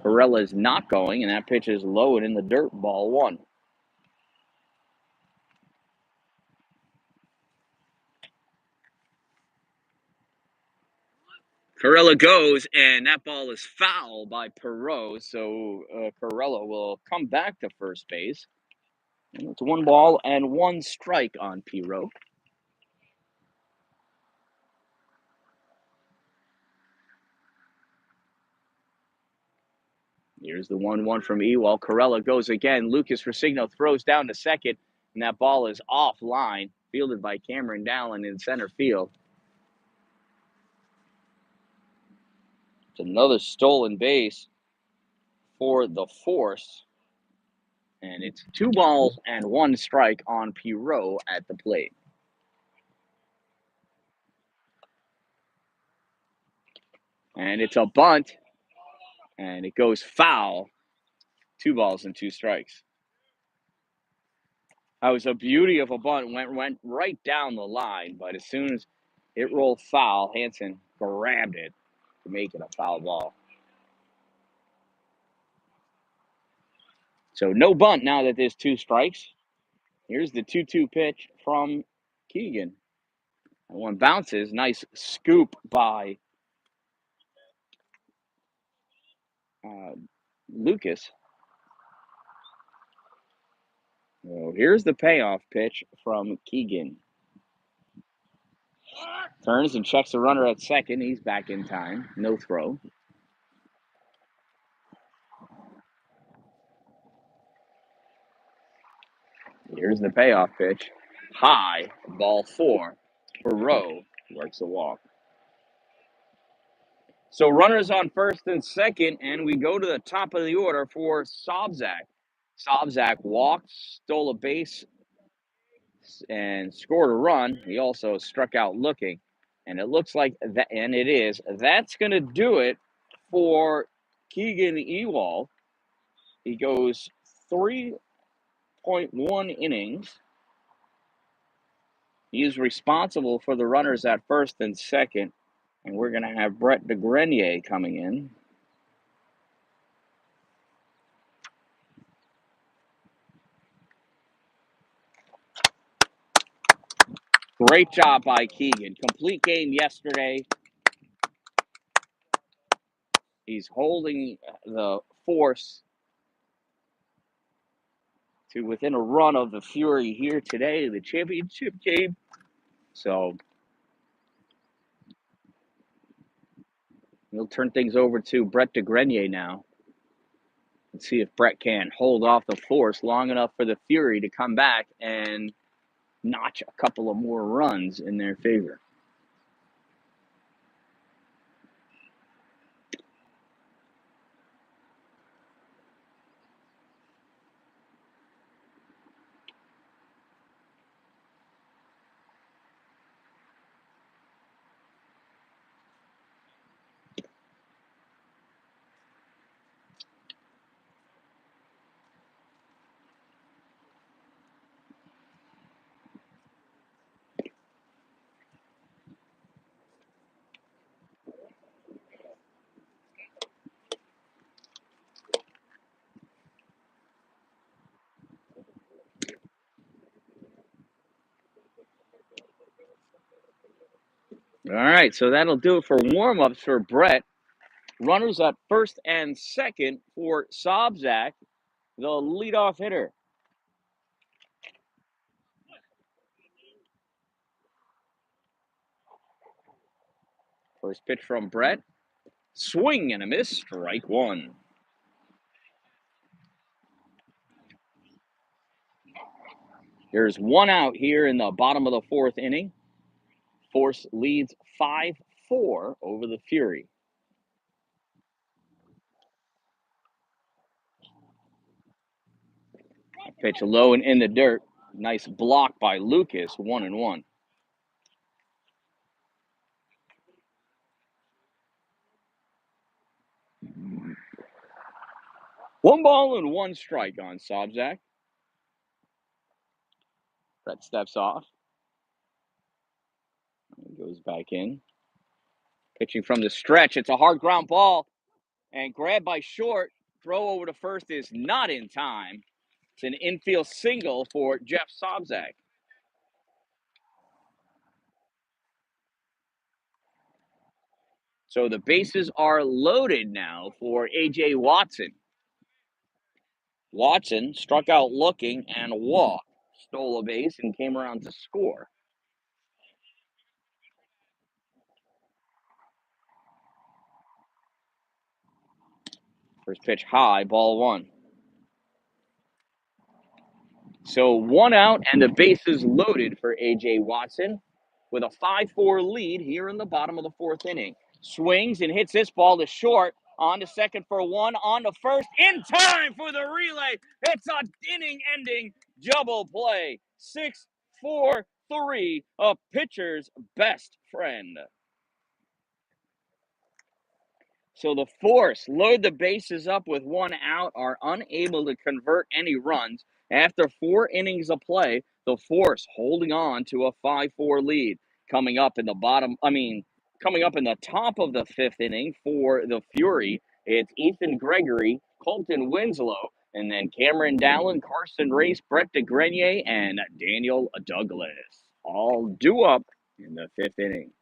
Corella is not going, and that pitch is low and in the dirt, ball 1. Corella goes, and that ball is foul by Perot. So Corella will come back to first base. And it's 1 ball and 1 strike on Perot. Here's the 1-1 from Ewald. Corella goes again. Lucas Rosigno throws down to second, and that ball is offline, fielded by Cameron Dalin in center field. It's another stolen base for the Force, and it's 2 balls and 1 strike on Perot at the plate. And it's a bunt, and it goes foul. 2 balls and 2 strikes. That was a beauty of a bunt. Went right down the line, but as soon as it rolled foul, Hansen grabbed it to make it a foul ball. So no bunt now that there's 2 strikes. Here's the 2-2 pitch from Keegan. And one bounces. Nice scoop by Lucas. So here's the payoff pitch from Keegan. Turns and checks the runner at second. He's back in time. No throw. Here's the payoff pitch. High, ball 4. Perot works a walk. So runners on first and second, and we go to the top of the order for Sobczak. Sobczak walked, stole a base, and scored a run. He also struck out looking. And it looks like that, and it is. That's going to do it for Keegan Ewald. He goes 3.1 innings. He is responsible for the runners at first and second. And we're going to have Brett DeGrenier coming in. Great job by Keegan. Complete game yesterday. He's holding the Force to within a run of the Fury here today, the championship game. So we'll turn things over to Brett DeGrenier now and see if Brett can hold off the Force long enough for the Fury to come back and notch a couple of more runs in their favor. All right, so that'll do it for warm-ups for Brett. Runners at first and second for Sobczak, the leadoff hitter. First pitch from Brett. Swing and a miss, strike 1. There's 1 out here in the bottom of the 4th inning. Force leads 5-4 over the Fury. Pitch low and in the dirt. Nice block by Lucas, 1-1. 1 ball and 1 strike on Sobczak. Brett steps off. Goes back in. Pitching from the stretch. It's a hard ground ball. And grabbed by short. Throw over to first is not in time. It's an infield single for Jeff Sobczak. So the bases are loaded now for A.J. Watson. Watson struck out looking and walked, stole a base, and came around to score. First pitch high, ball one. So 1 out and the bases loaded for A.J. Watson with a 5-4 lead here in the bottom of the fourth inning. Swings and hits this ball to short. On to second for one. On to first. In time for the relay. It's an inning-ending double play. 6-4-3. A pitcher's best friend. So the Force load the bases up with 1 out, are unable to convert any runs. After 4 innings of play, the Force holding on to a 5-4 lead. Coming up in the top of the 5th inning for the Fury, it's Ethan Gregory, Colton Winslow, and then Cameron Dalin, Carson Race, Brett DeGrenier, and Daniel Douglas. All due up in the 5th inning.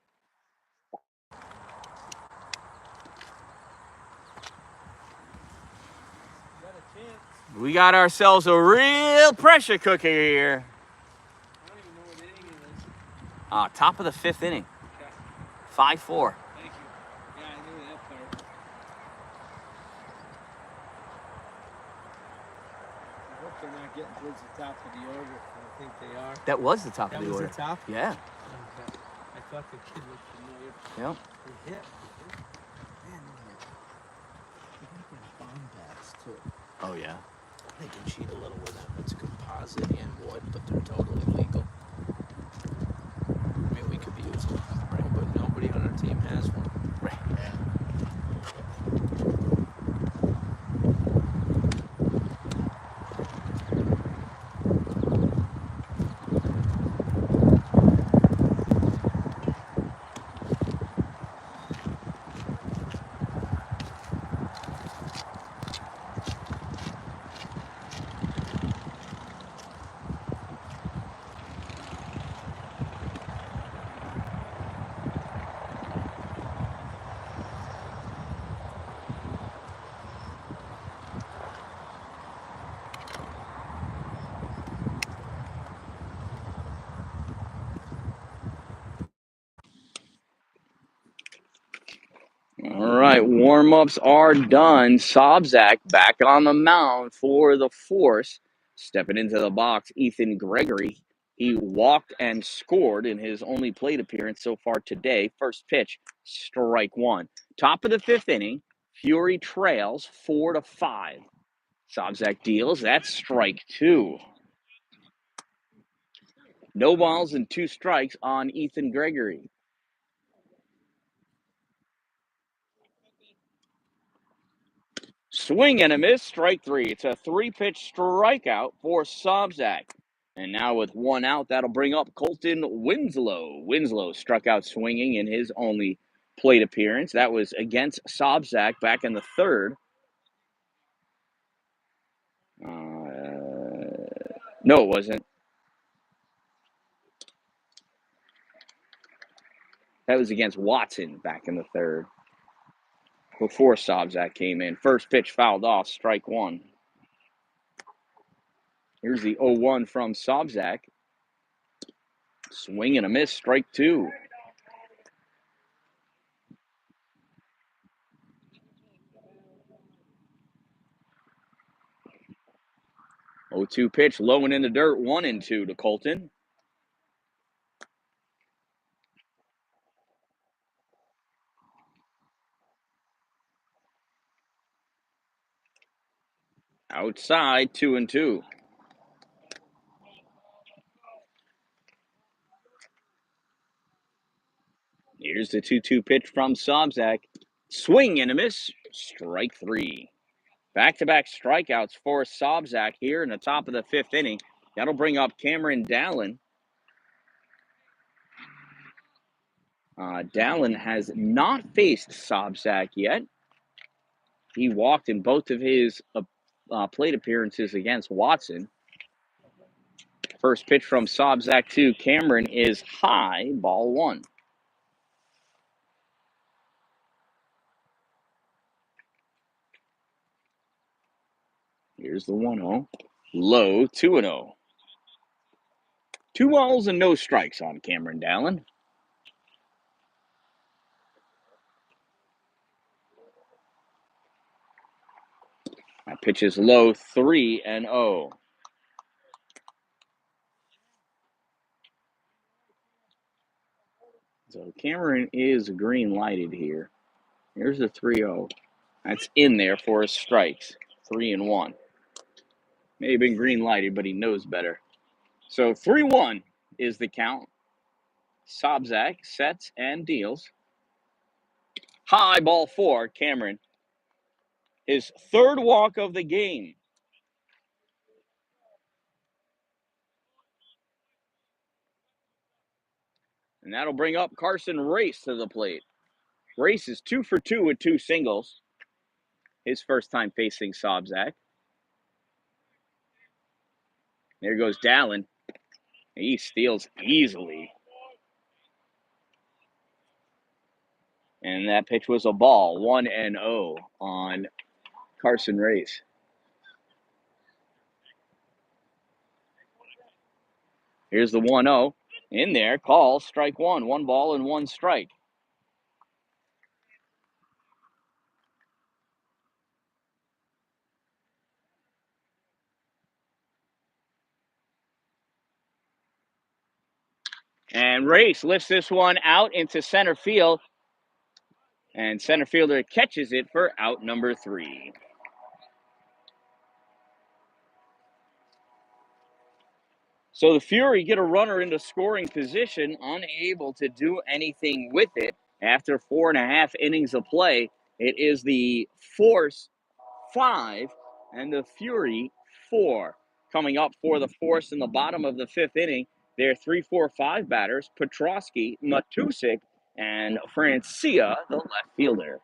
We got ourselves a real pressure cooker here. I don't even know what inning it is. Top of the 5th inning. Okay. 5-4. Thank you. Yeah, I knew that part. I hope they're not getting towards the top of the order. I think they are. That was the top That of the was order. the top? Yeah. Okay. I thought the kid looked familiar. Yep. He hit. Man, they got them bomb bats too. Oh, yeah. They can cheat a little with them. It's composite and wood, but they're totally legal. I mean, we could be using them, right? But nobody on our team has one. Right. All right, warm-ups are done. Sobzak back on the mound for the Force. Stepping into the box, Ethan Gregory. He walked and scored in his only plate appearance so far today. First pitch, strike one. Top of the 5th inning, Fury trails 4-5. Sobzak deals. That's strike two. No balls and 2 strikes on Ethan Gregory. Swing and a miss, strike 3. It's a 3-pitch strikeout for Sobzak. And now with 1 out, that'll bring up Colton Winslow. Winslow struck out swinging in his only plate appearance. That was against Sobzak back in the 3rd. No, it wasn't. That was against Watson back in the 3rd. Before Sobzak came in. First pitch fouled off, strike 1. Here's the 0-1 from Sobzak. Swing and a miss, strike 2. Oh, 2 pitch, low and in the dirt, 1-2 to Colton. Outside, 2-2. Here's the 2-2 pitch from Sobzak. Swing and a miss, strike 3. Back-to-back strikeouts for Sobzak here in the top of the 5th inning. That'll bring up Cameron Dalin. Dalin has not faced Sobzak yet. He walked in both of his plate appearances against Watson. First pitch from Sobzak to Cameron is high, ball 1. Here's the 1-0. Low, 2-0. 2 balls and no strikes on Cameron Dalin. That pitch is low, 3-0. So Cameron is green lighted here. Here's the 3-0. That's in there for his strikes. 3-1. May have been green lighted, but he knows better. So 3-1 is the count. Sobczak sets and deals. High ball 4, Cameron. His third walk of the game. And that'll bring up Carson Race to the plate. Race is 2 for 2 with 2 singles. His first time facing Sobczak. There goes Dalin. He steals easily. And that pitch was a ball. 1-0 on Carson Race. Here's the 1-0. In there, call, strike 1. 1 ball and 1 strike. And Race lifts this one out into center field. And center fielder catches it for out number 3. So the Fury get a runner into scoring position, unable to do anything with it after 4.5 innings of play. It is the Force 5 and the Fury 4. Coming up for the Force in the bottom of the 5th inning, their 3-4-5 batters, Petrosky, Matusik, and Francia, the left fielder.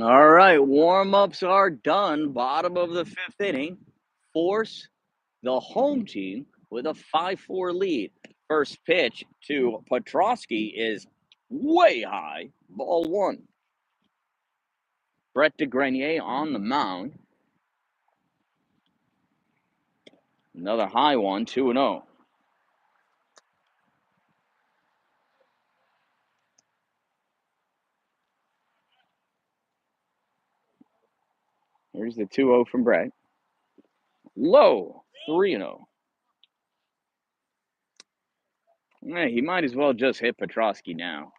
All right, warm-ups are done. Bottom of the 5th inning. Force, the home team, with a 5-4 lead. First pitch to Petrosky is way high. Ball 1. Brett DeGrenier on the mound. Another high one, 2-0. Here's the 2-0 from Brett. Low, 3-0. He might as well just hit Petrosky now.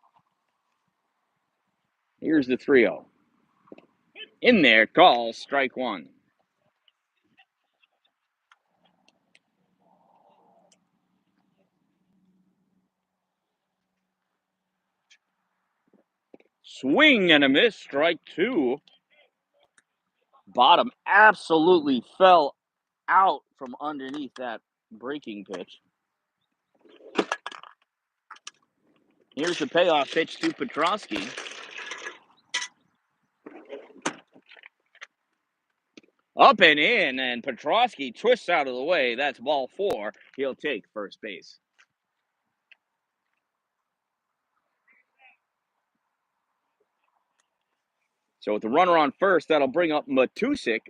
Here's the 3-0. In there, call, strike 1. Swing and a miss, strike 2. Bottom absolutely fell out from underneath that breaking pitch. Here's the payoff pitch to Petrosky. Up and in, and Petrosky twists out of the way. That's ball 4. He'll take first base. So with the runner on first, that'll bring up Matusik.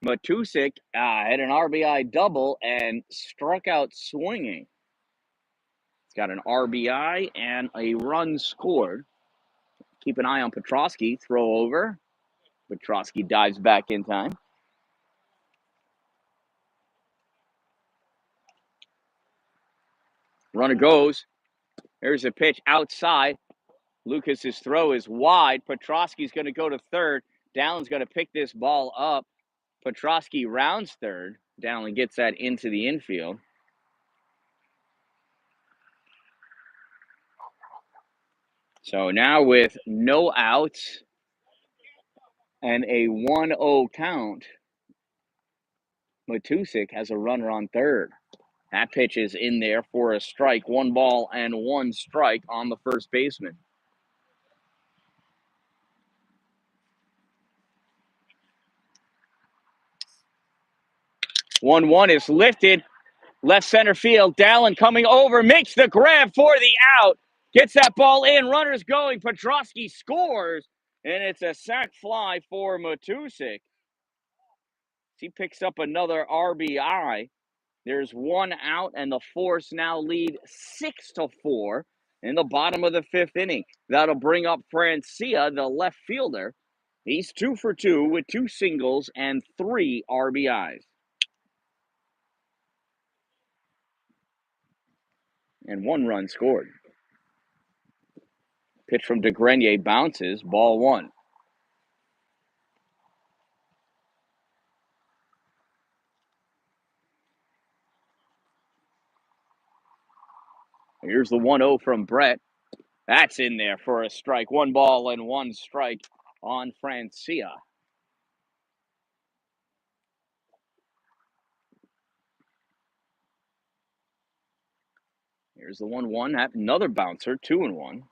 Matusik had an RBI double and struck out swinging. He's got an RBI and a run scored. Keep an eye on Petrosky. Throw over. Petrosky dives back in time. Runner goes. There's a pitch outside. Lucas's throw is wide. Petrosky's going to go to third. Dallin's going to pick this ball up. Petrosky rounds third. Dallin gets that into the infield. So now with no outs and a 1-0 count, Matusik has a runner on third. That pitch is in there for a strike. 1 ball and 1 strike on the first baseman. 1-1 is lifted. Left center field. Dallin coming over. Makes the grab for the out. Gets that ball in. Runners going. Petrosky scores. And it's a sac fly for Matusik. He picks up another RBI. There's 1 out, and the Force now lead 6-4 in the bottom of the 5th inning. That'll bring up Francia, the left fielder. He's 2 for 2 with 2 singles and 3 RBIs. And 1 run scored. Pitch from DeGrenier bounces, ball 1. Here's the 1-0 from Brett. That's in there for a strike. 1 ball and 1 strike on Francia. Here's the 1-1. Another bouncer, 2-1.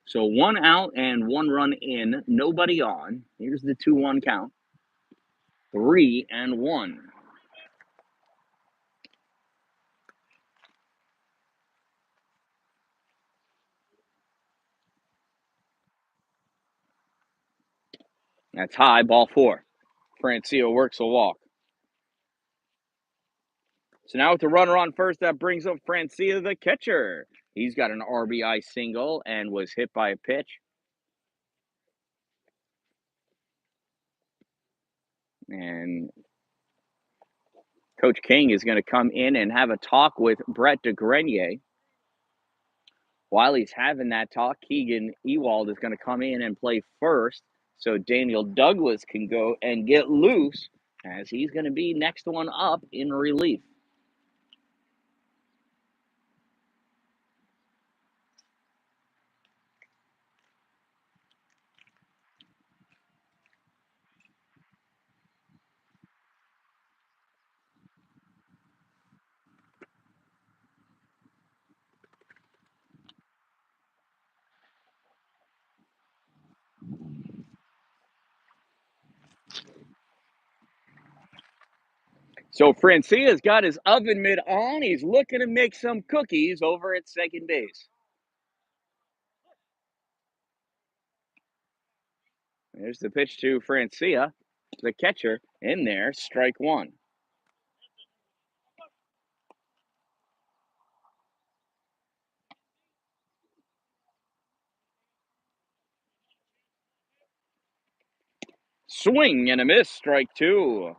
So 1 out and 1 run in, nobody on. Here's the 2-1 count. 3-1. That's high, ball 4. Francia works a walk. So now with the runner on first, that brings up Francia, the catcher. He's got an RBI single and was hit by a pitch. And Coach King is going to come in and have a talk with Brett DeGrenier. While he's having that talk, Keegan Ewald is going to come in and play first so Daniel Douglas can go and get loose as he's going to be next one up in relief. So Francia's got his oven mitt on. He's looking to make some cookies over at second base. There's the pitch to Francia, the catcher, in there, strike 1. Swing and a miss, strike 2.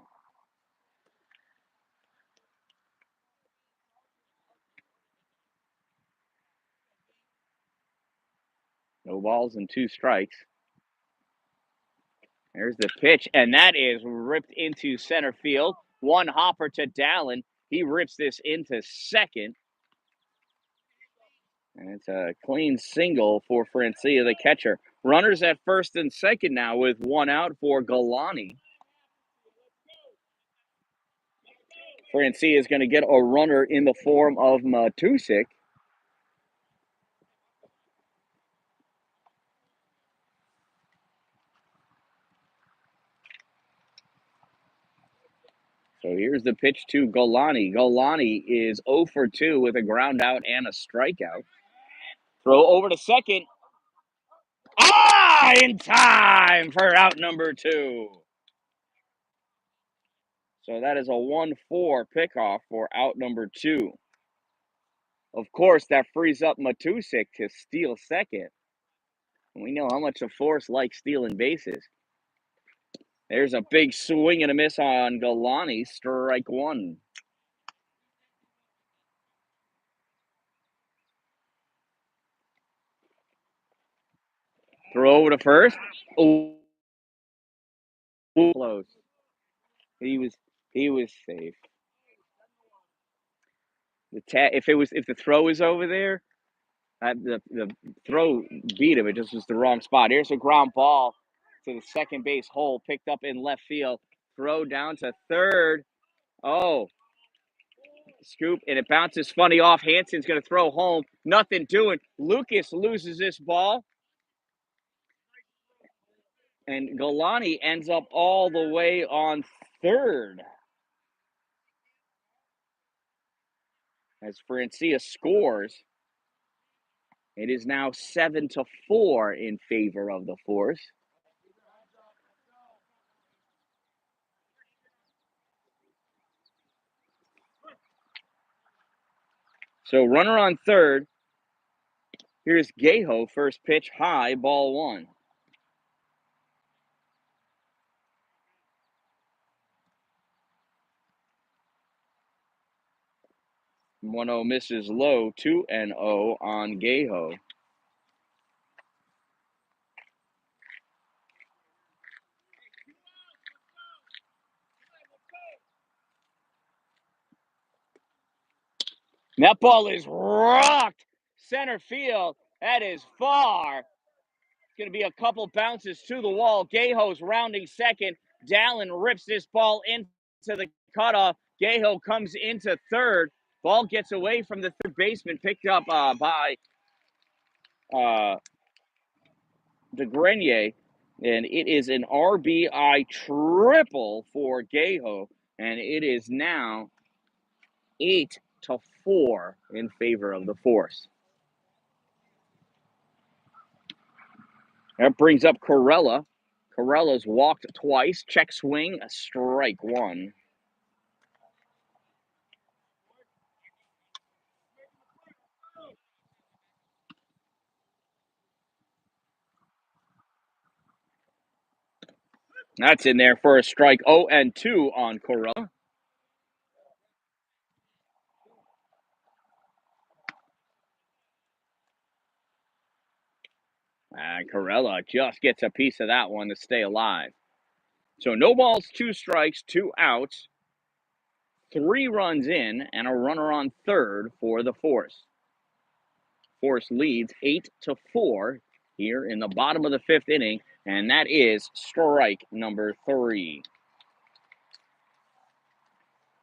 No balls and 2 strikes. There's the pitch, and that is ripped into center field. 1 hopper to Dalin. He rips this into second. And it's a clean single for Francia, the catcher. Runners at first and second now with one out for Galani. Francia is going to get a runner in the form of Matusik. So here's the pitch to Galani. Galani is 0 for 2 with a ground out and a strikeout. Throw over to second. In time for out number 2. So that is a 1-4 pickoff for out number 2. Of course, that frees up Matusik to steal second. We know how much the Force likes stealing bases. There's a big swing and a miss on Galani, strike 1. Throw over to first. Oh, close. He was safe. If the throw is over there, the throw beat him. It just was the wrong spot. Here's a ground ball to the second base hole, picked up in left field. Throw down to third. Oh, scoop, and it bounces funny off. Hansen's going to throw home. Nothing doing. Lucas loses this ball. And Galani ends up all the way on third. As Francia scores, it is now 7-4 in favor of the Force. So runner on third. Here's Gajo, first pitch, high, ball 1. 1-0 misses low, 2-0 on Gajo. That ball is rocked center field. That is far. It's going to be a couple bounces to the wall. Gajo's rounding second. Dalin rips this ball into the cutoff. Gajo comes into third. Ball gets away from the third baseman, picked up by DeGrenier. And it is an RBI triple for Gajo. And it is now 8-4 in favor of the Force. That brings up Corella. Corella's walked twice. Check swing, a strike 1. That's in there for a strike. 0-2 on Corella. And Corella just gets a piece of that one to stay alive. So no balls, 2 strikes, 2 outs, 3 runs in, and a runner on third for the Force. Force leads 8-4 here in the bottom of the 5th inning, and that is strike number 3.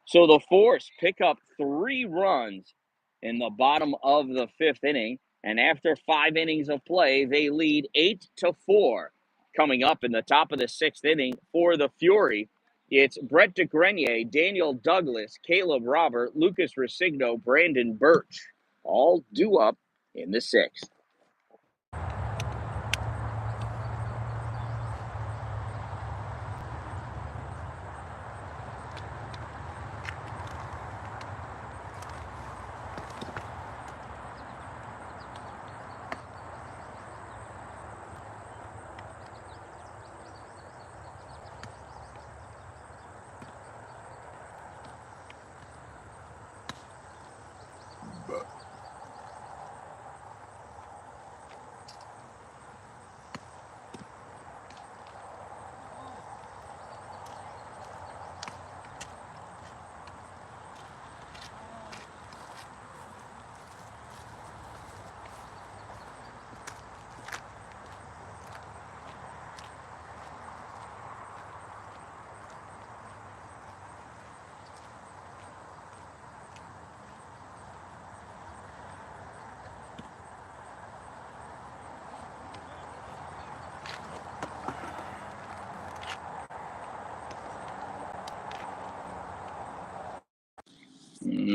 So the Force pick up 3 runs in the bottom of the 5th inning, and after 5 innings of play, they lead 8-4. Coming up in the top of the 6th inning for the Fury, it's Brett DeGrenier, Daniel Douglas, Caleb Robert, Lucas Resigno, Brandon Birch, all due up in the 6th.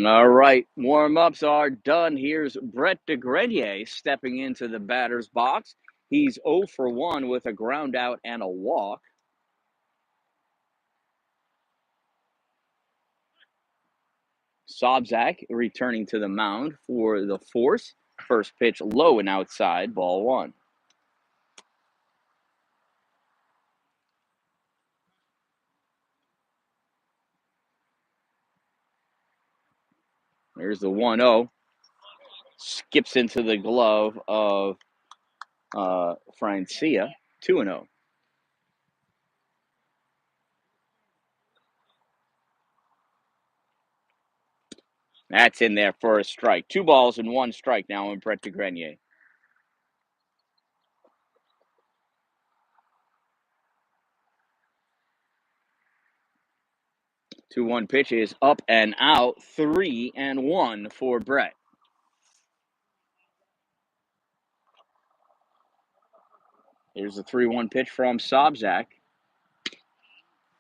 All right, warm-ups are done. Here's Brett DeGrenier stepping into the batter's box. He's 0 for 1 with a ground out and a walk. Sobczak returning to the mound for the Force. First pitch low and outside, ball 1. There's the 1-0. Skips into the glove of Francia. 2-0. That's in there for a strike. 2 balls and 1 strike now in Brett DeGrenier. 2-1 pitch is up and out. 3-1 for Brett. Here's the 3-1 pitch from Sobczak.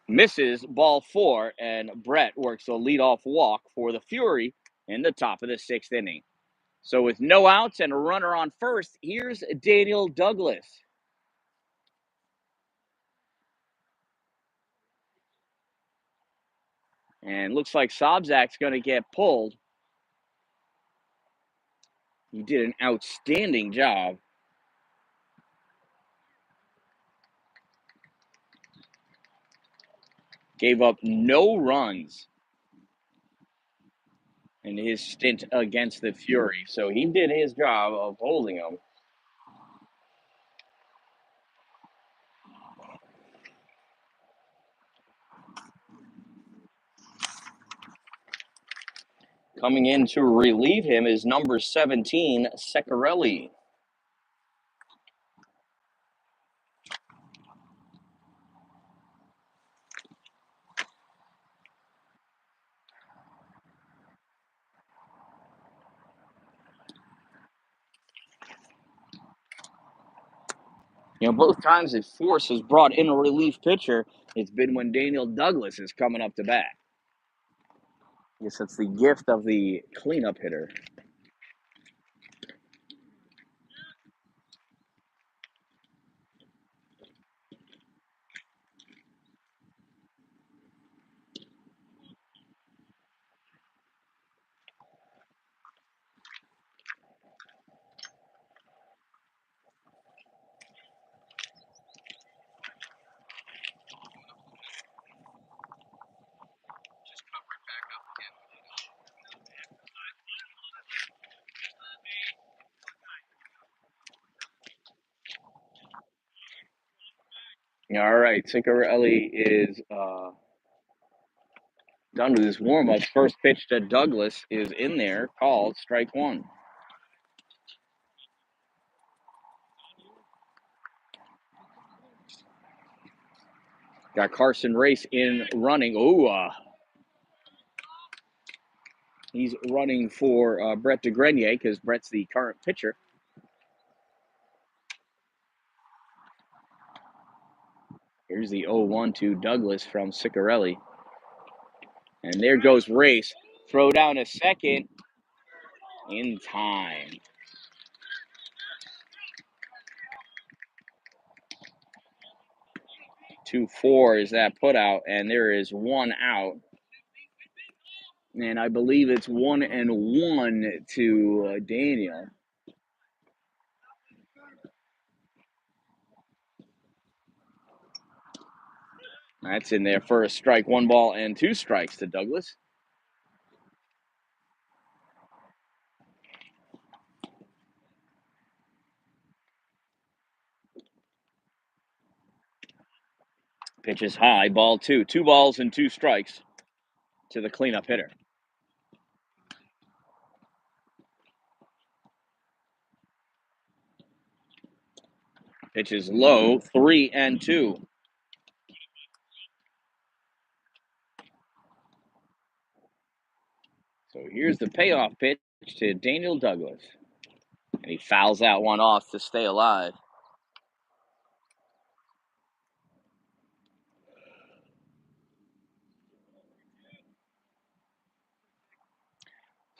Misses, ball 4, and Brett works a leadoff walk for the Fury in the top of the 6th inning. So with no outs and a runner on first, here's Daniel Douglas. And looks like Sobczak's going to get pulled. He did an outstanding job. Gave up no runs in his stint against the Fury. So he did his job of holding them. Coming in to relieve him is number 17, Ciccarelli. You know, both times that Force has brought in a relief pitcher, it's been when Daniel Douglas is coming up to bat. I guess that's the gift of the cleanup hitter. All right, Ciccarelli is done with his warm-up. First pitch to Douglas is in there, called strike 1. Got Carson Race in running. He's running for Brett DeGrenier because Brett's the current pitcher. Here's the 0-1 to Douglas from Ciccarelli. And there goes Race. Throw down a second in time. 2-4 is that put out, and there is 1 out. And I believe it's 1-1 to Daniel. That's in there for a strike. 1 ball and 2 strikes to Douglas. Pitch is high, ball 2. 2 balls and 2 strikes to the cleanup hitter. Pitch is low, 3-2. So here's the payoff pitch to Daniel Douglas. And he fouls that one off to stay alive.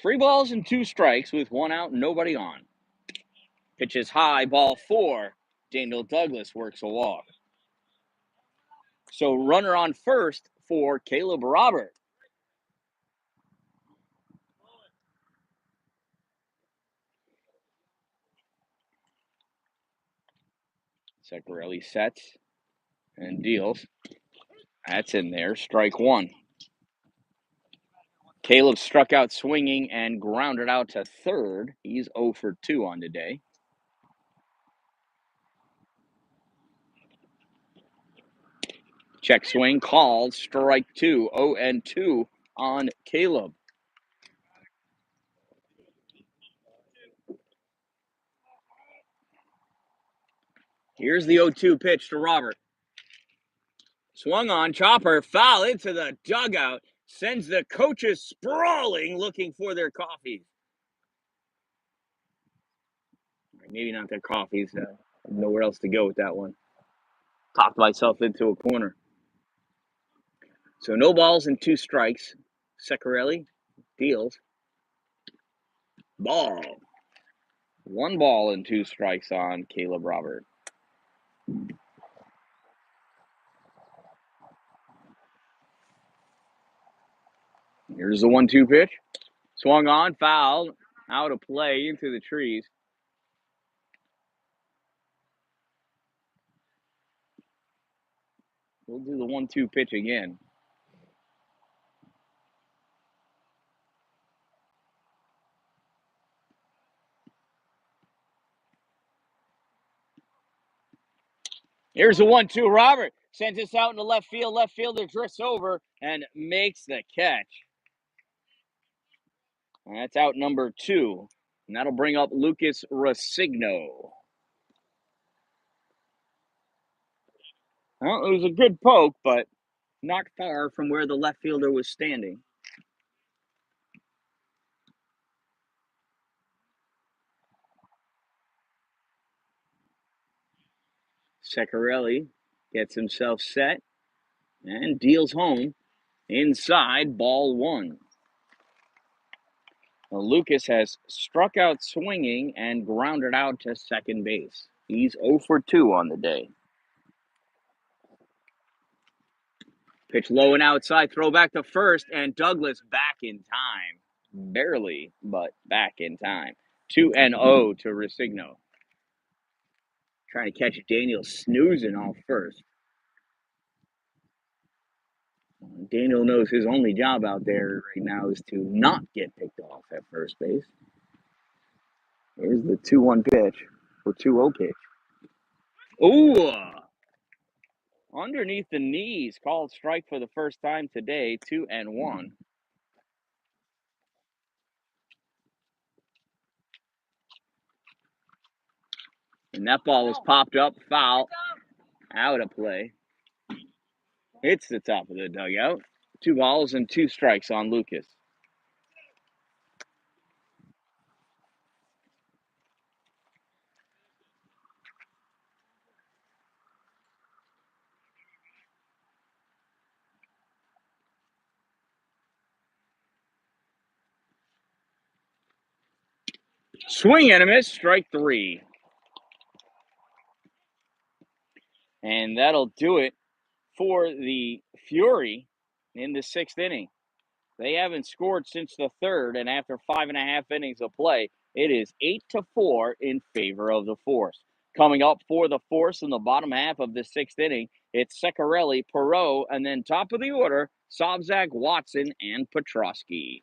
3 balls and 2 strikes with 1 out, nobody on. Pitches high, ball 4. Daniel Douglas works a walk. So runner on first for Caleb Robert. Ceccarelli sets and deals. That's in there, strike 1. Caleb struck out swinging and grounded out to third. He's 0 for 2 on the day. Check swing, called, strike 2. 0 and 2 on Caleb. Here's the 0-2 pitch to Robert. Swung on, chopper, foul into the dugout. Sends the coaches sprawling, looking for their coffees. Maybe not their coffees. Nowhere else to go with that one. Talked myself into a corner. So no balls and 2 strikes. Ceccarelli deals. Ball. 1 ball and 2 strikes on Caleb Robert. Here's the 1-2 pitch. Swung on, foul, out of play, into the trees. We'll do the 1-2 pitch again. Here's the 1-2. Robert sends this out into left field. Left fielder drifts over and makes the catch. And that's out number 2. And that'll bring up Lucas Resigno. Well, it was a good poke, but not far from where the left fielder was standing. Ceccarelli gets himself set and deals home. Inside, ball 1. Now, Lucas has struck out swinging and grounded out to second base. He's 0 for 2 on the day. Pitch low and outside, throw back to first, and Douglas back in time. Barely, but back in time. 2-0 to Resigno. Trying to catch Daniel snoozing off first. Daniel knows his only job out there right now is to not get picked off at first base. Here's the 2-1 pitch, or 2-0 pitch. Ooh! Underneath the knees, called strike for the first time today, 2-1. And that ball was popped up, foul, out of play. It's the top of the dugout. 2 balls and 2 strikes on Lucas. Swing and a miss, strike 3. And that'll do it for the Fury in the 6th inning. They haven't scored since the 3rd, and after 5.5 innings of play, it is 8-4 in favor of the Force. Coming up for the Force in the bottom half of the 6th inning, it's Ceccarelli, Perot, and then top of the order, Sobczak, Watson, and Petrosky.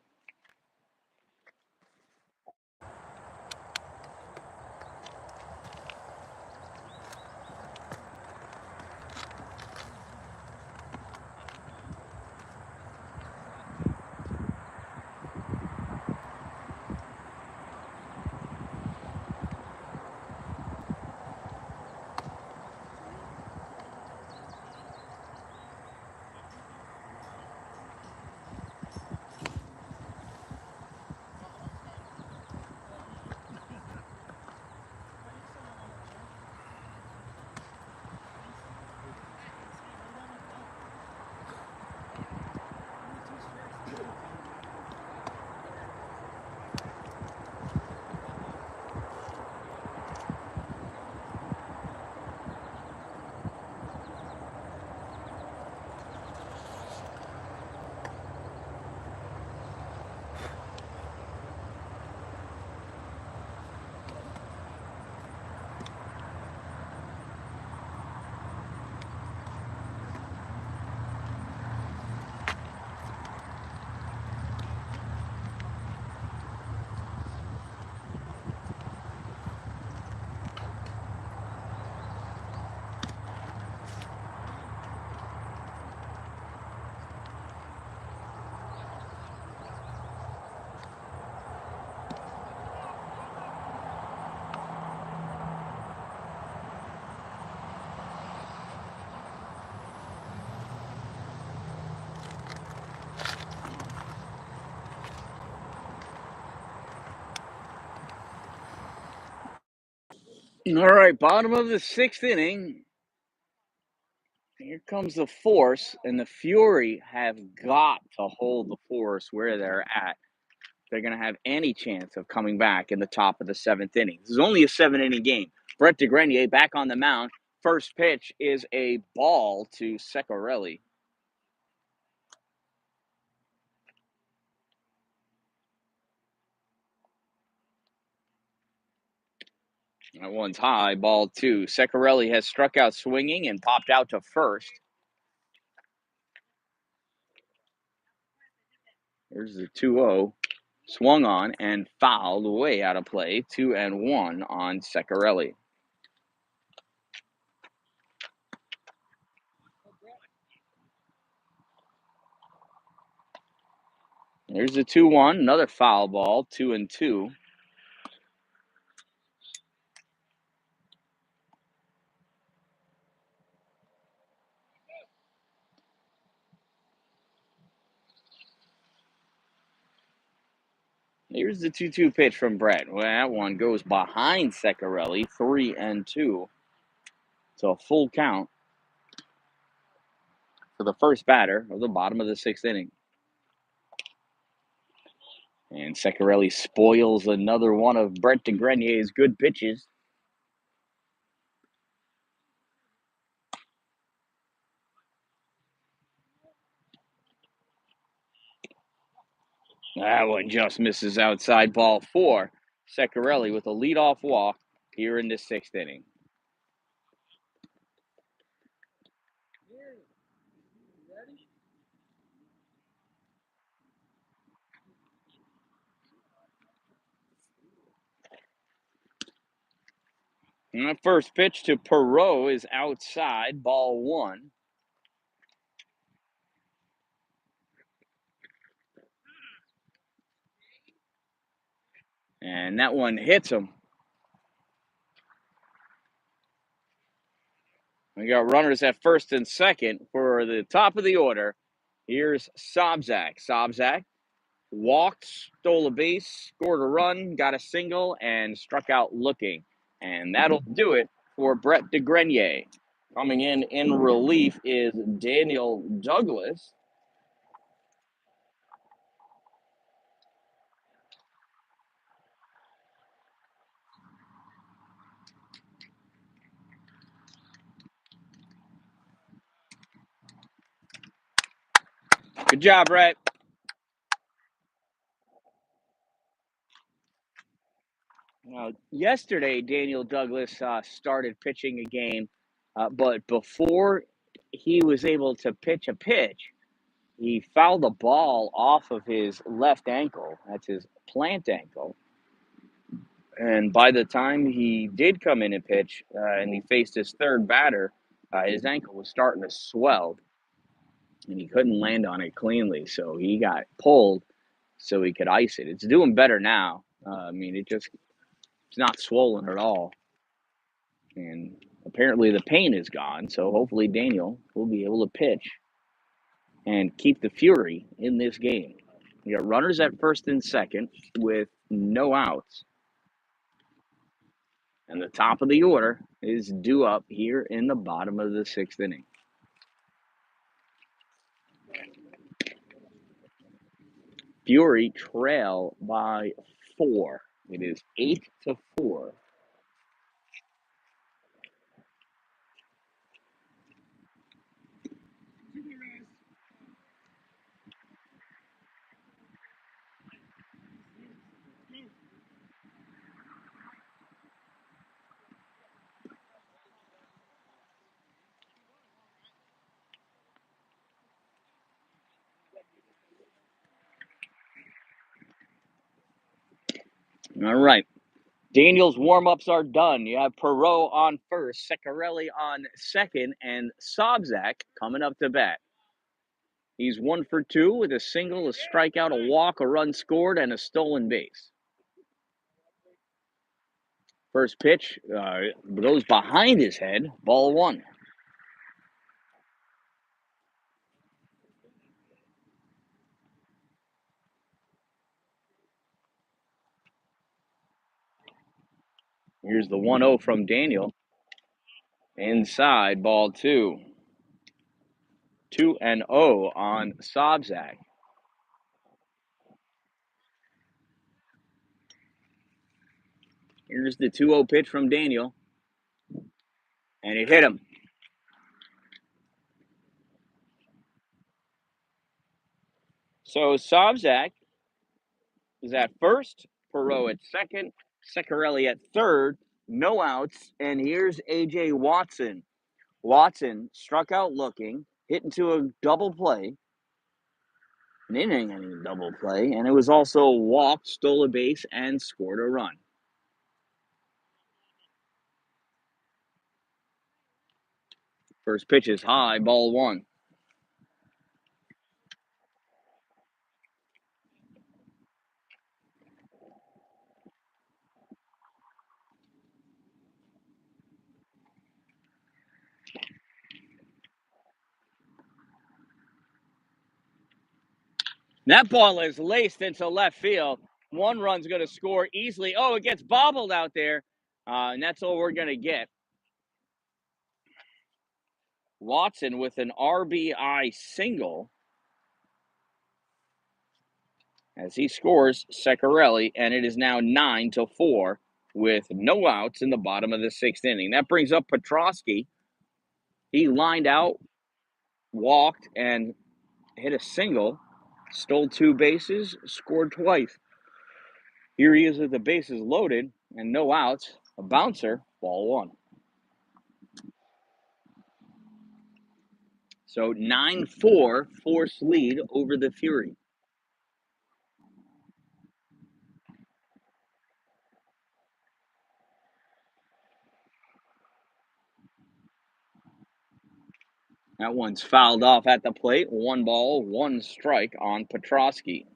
All right, bottom of the 6th inning. Here comes the force, and the Fury have got to hold the force where they're at. They're going to have any chance of coming back in the top of the 7th inning. This is only a 7-inning game. Brett DeGrenier back on the mound. First pitch is a ball to Ceccarelli. That one's high, ball 2. Ceccarelli has struck out swinging and popped out to first. Here's the 2-0. Swung on and fouled way out of play. 2-1 on Ceccarelli. Here's the 2-1. Another foul ball. 2-2. Here's the 2-2 pitch from Brett. Well, that one goes behind Ceccarelli. 3-2. So a full count for the first batter of the bottom of the 6th inning. And Ceccarelli spoils another one of Brett DeGrenier's good pitches. That one just misses outside, ball 4. Ceccarelli with a leadoff walk here in the 6th inning. And the first pitch to Perot is outside, ball 1. And that one hits him. We got runners at first and second for the top of the order. Here's Sobczak. Sobczak walked, stole a base, scored a run, got a single, and struck out looking. And that'll do it for Brett DeGrenier. Coming in relief is Daniel Douglas. Good job, Brett. Yesterday, Daniel Douglas started pitching a game, but before he was able to pitch a pitch, he fouled the ball off of his left ankle. That's his plant ankle. And by the time he did come in and pitch, and he faced his third batter, his ankle was starting to swell, and he couldn't land on it cleanly. So he got pulled so he could ice it. It's doing better now. It's not swollen at all. And apparently the pain is gone. So hopefully Daniel will be able to pitch and keep the Fury in this game. You got runners at first and second with no outs. And the top of the order is due up here in the bottom of the 6th inning. Fury trail by 4. It is 8-4. All right. Daniel's warm-ups are done. You have Perot on first, Ceccarelli on second, and Sobczak coming up to bat. He's 1 for 2 with a single, a strikeout, a walk, a run scored, and a stolen base. First pitch goes behind his head, ball 1. Here's the 1-0 from Daniel. Inside, ball 2. 2-0 on Sobzak. Here's the 2-0 pitch from Daniel. And it hit him. So Sobzak is at first, Perot at second, Ceccarelli at third, no outs, and here's A.J. Watson. Watson struck out looking, hit into a double play, an inning double play, and it was also walked, stole a base, and scored a run. First pitch is high, ball 1. That ball is laced into left field. 1 run's going to score easily. Oh, it gets bobbled out there, and that's all we're going to get. Watson with an RBI single as he scores Ceccarelli, and it is now 9-4 with no outs in the bottom of the 6th inning. That brings up Petrosky. He lined out, walked, and hit a single, stole 2 bases, scored twice. Here he is with the bases loaded and no outs, a bouncer, ball 1. So 9-4, forced lead over the Fury. That one's fouled off at the plate. 1 ball, 1 strike on Petrosky.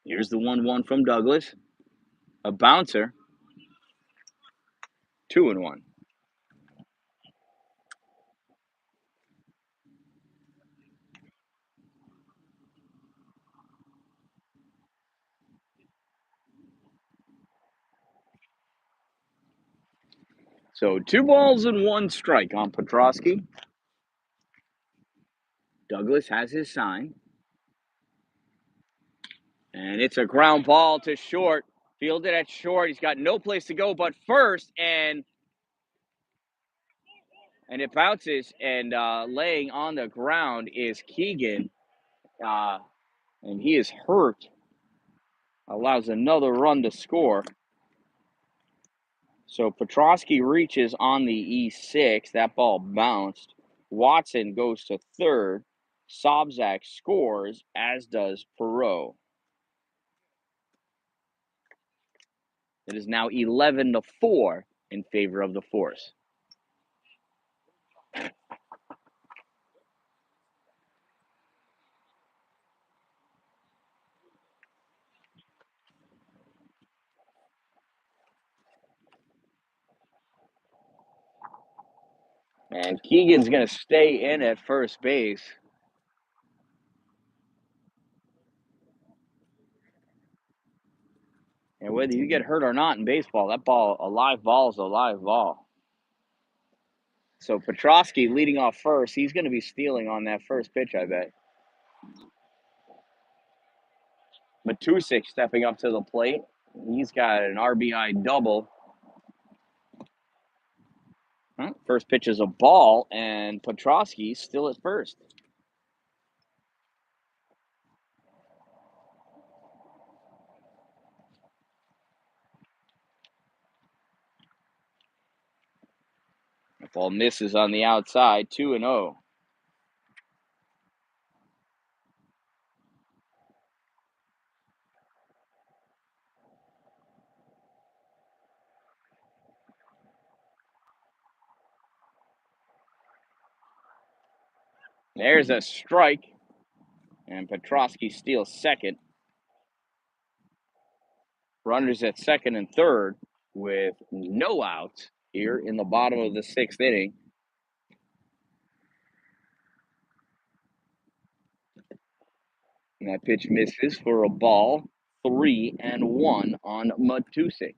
Here's the 1-1 from Douglas. A bouncer. 2-1. So 2 balls and 1 strike on Petrosky. Douglas has his sign. And it's a ground ball to short. Fielded at short. He's got no place to go but first. And it bounces. And laying on the ground is Keegan. And he is hurt. Allows another run to score. So Petrosky reaches on the E6. That ball bounced. Watson goes to third. Sobzak scores, as does Perot. It is now 11-4 in favor of the Force. And Keegan's going to stay in at first base. And whether you get hurt or not in baseball, a live ball is a live ball. So Petrosky leading off first. He's going to be stealing on that first pitch, I bet. Matusik stepping up to the plate. He's got an RBI double. First pitch is a ball, and Petrosky's still at first. The ball misses on the outside, 2-0. There's a strike, and Petrosky steals second. Runners at second and third with no outs here in the bottom of the 6th inning. And that pitch misses for a ball. 3-1 on Matusik.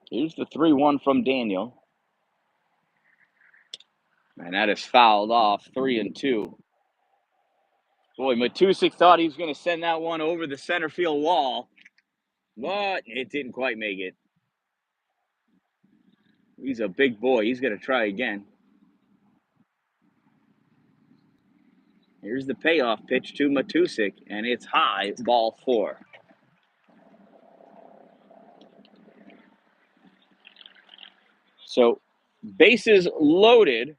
Here's the 3-1 from Daniel. And that is fouled off. 3-2. Boy, Matusik thought he was going to send that one over the center field wall, but it didn't quite make it. He's a big boy. He's going to try again. Here's the payoff pitch to Matusik, and it's high, ball 4. So, bases loaded,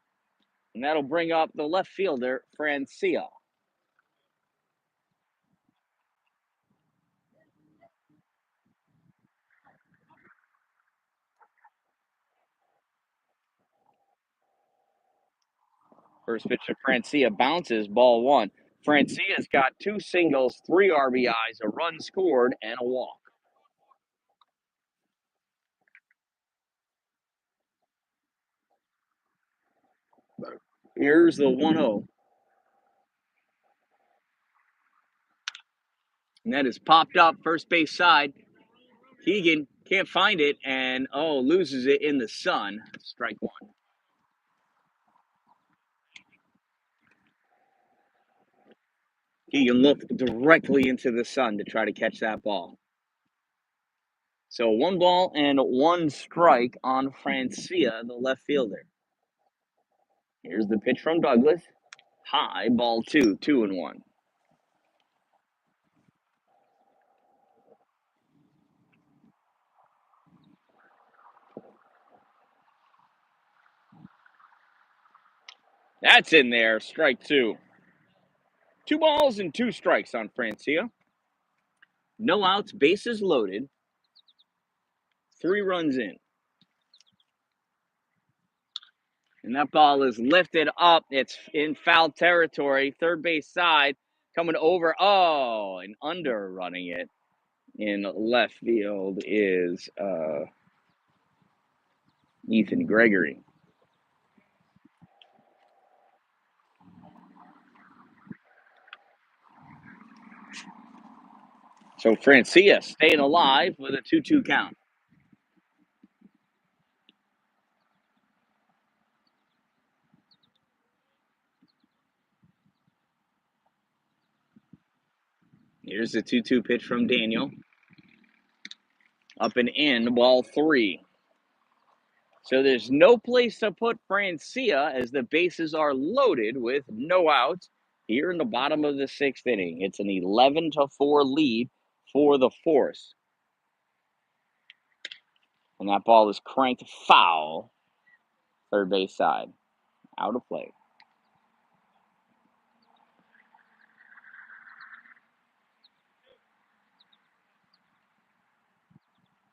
and that'll bring up the left fielder, Francia. First pitch to Francia bounces, ball 1. Francia's got 2 singles, 3 RBIs, a run scored, and a walk. Here's the 1-0. And that is popped up first base side. Keegan can't find it and, loses it in the sun. Strike 1. Keegan looked directly into the sun to try to catch that ball. So 1 ball and 1 strike on Francia, the left fielder. Here's the pitch from Douglas. High, ball 2, 2-1. That's in there, strike 2. 2 balls and 2 strikes on Francia. No outs, bases loaded. 3 runs in. And that ball is lifted up. It's in foul territory. Third base side coming over. And under running it in left field is Ethan Gregory. So Francia staying alive with a 2-2 count. Here's the 2-2 pitch from Daniel. Up and in, ball 3. So there's no place to put Francia as the bases are loaded with no outs here in the bottom of the 6th inning. It's an 11-4 lead for the Force. And that ball is cranked foul, third base side, out of play.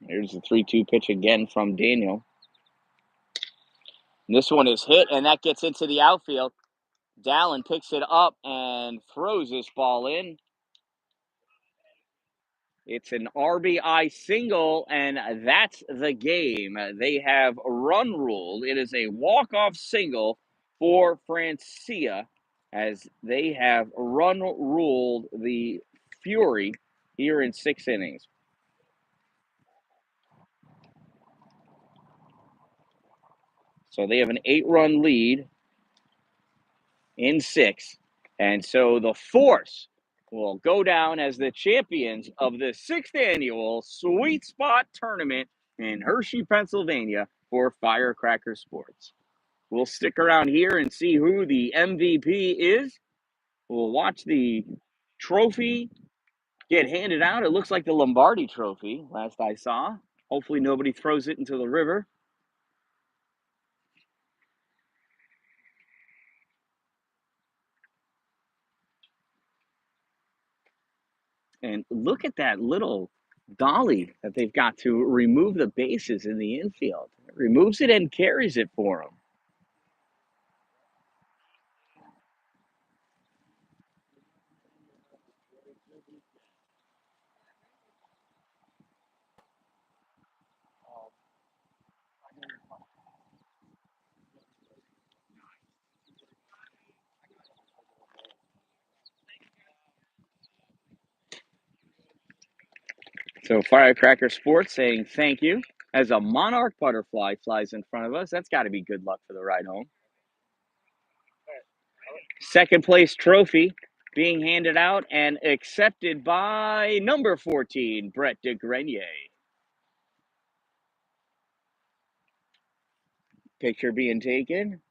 Here's the 3-2 pitch again from Daniel. And this one is hit, and that gets into the outfield. Dalin picks it up and throws this ball in. It's an RBI single, and that's the game. They have run ruled. It is a walk-off single for Francia as they have run ruled the Fury here in 6 innings. So they have an 8-run lead in 6. And so the Force will go down as the champions of the 6th annual Sweet Spot Tournament in Hershey, Pennsylvania for Firecracker Sports. We'll stick around here and see who the MVP is. We'll watch the trophy get handed out. It looks like the Lombardi trophy, last I saw. Hopefully nobody throws it into the river. And look at that little dolly that they've got to remove the bases in the infield. It removes it and carries it for them. So Firecracker Sports saying thank you as a monarch butterfly flies in front of us. That's got to be good luck for the ride home. Second place trophy being handed out and accepted by number 14, Brett DeGrenier. Picture being taken.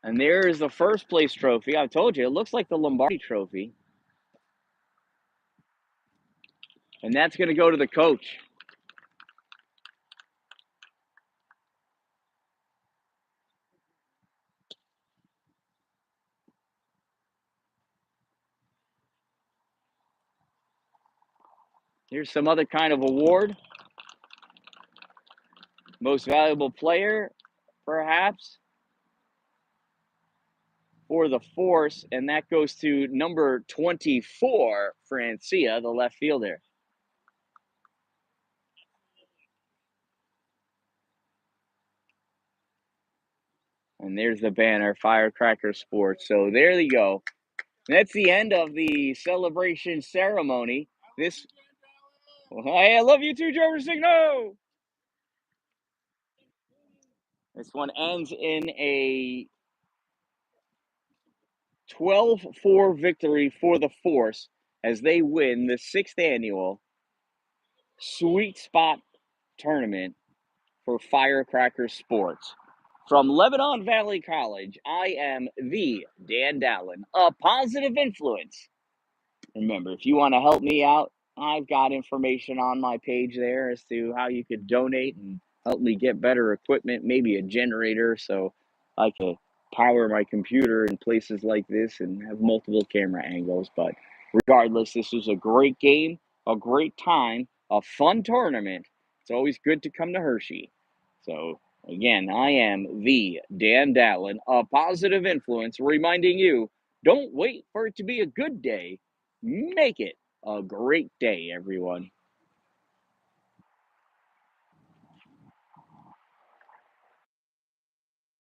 And there is the first place trophy. I told you, it looks like the Lombardi trophy. And that's going to go to the coach. Here's some other kind of award. Most valuable player, perhaps, for the force. And that goes to number 24, Francia, the left fielder. And there's the banner, Firecracker Sports. So there you go. That's the end of the celebration ceremony. This, I love you too, Joe Signo. This one ends in a 12-4 victory for the Force as they win the 6th annual Sweet Spot Tournament for Firecracker Sports. From Lebanon Valley College, I am the Dan-Dalin, a positive influence. Remember, if you want to help me out, I've got information on my page there as to how you could donate and help me get better equipment, maybe a generator so I could power my computer in places like this and have multiple camera angles. But regardless, this was a great game, a great time, a fun tournament. It's always good to come to Hershey. So, again, I am the Dan-Dalin, a positive influence, reminding you, don't wait for it to be a good day. Make it a great day, everyone.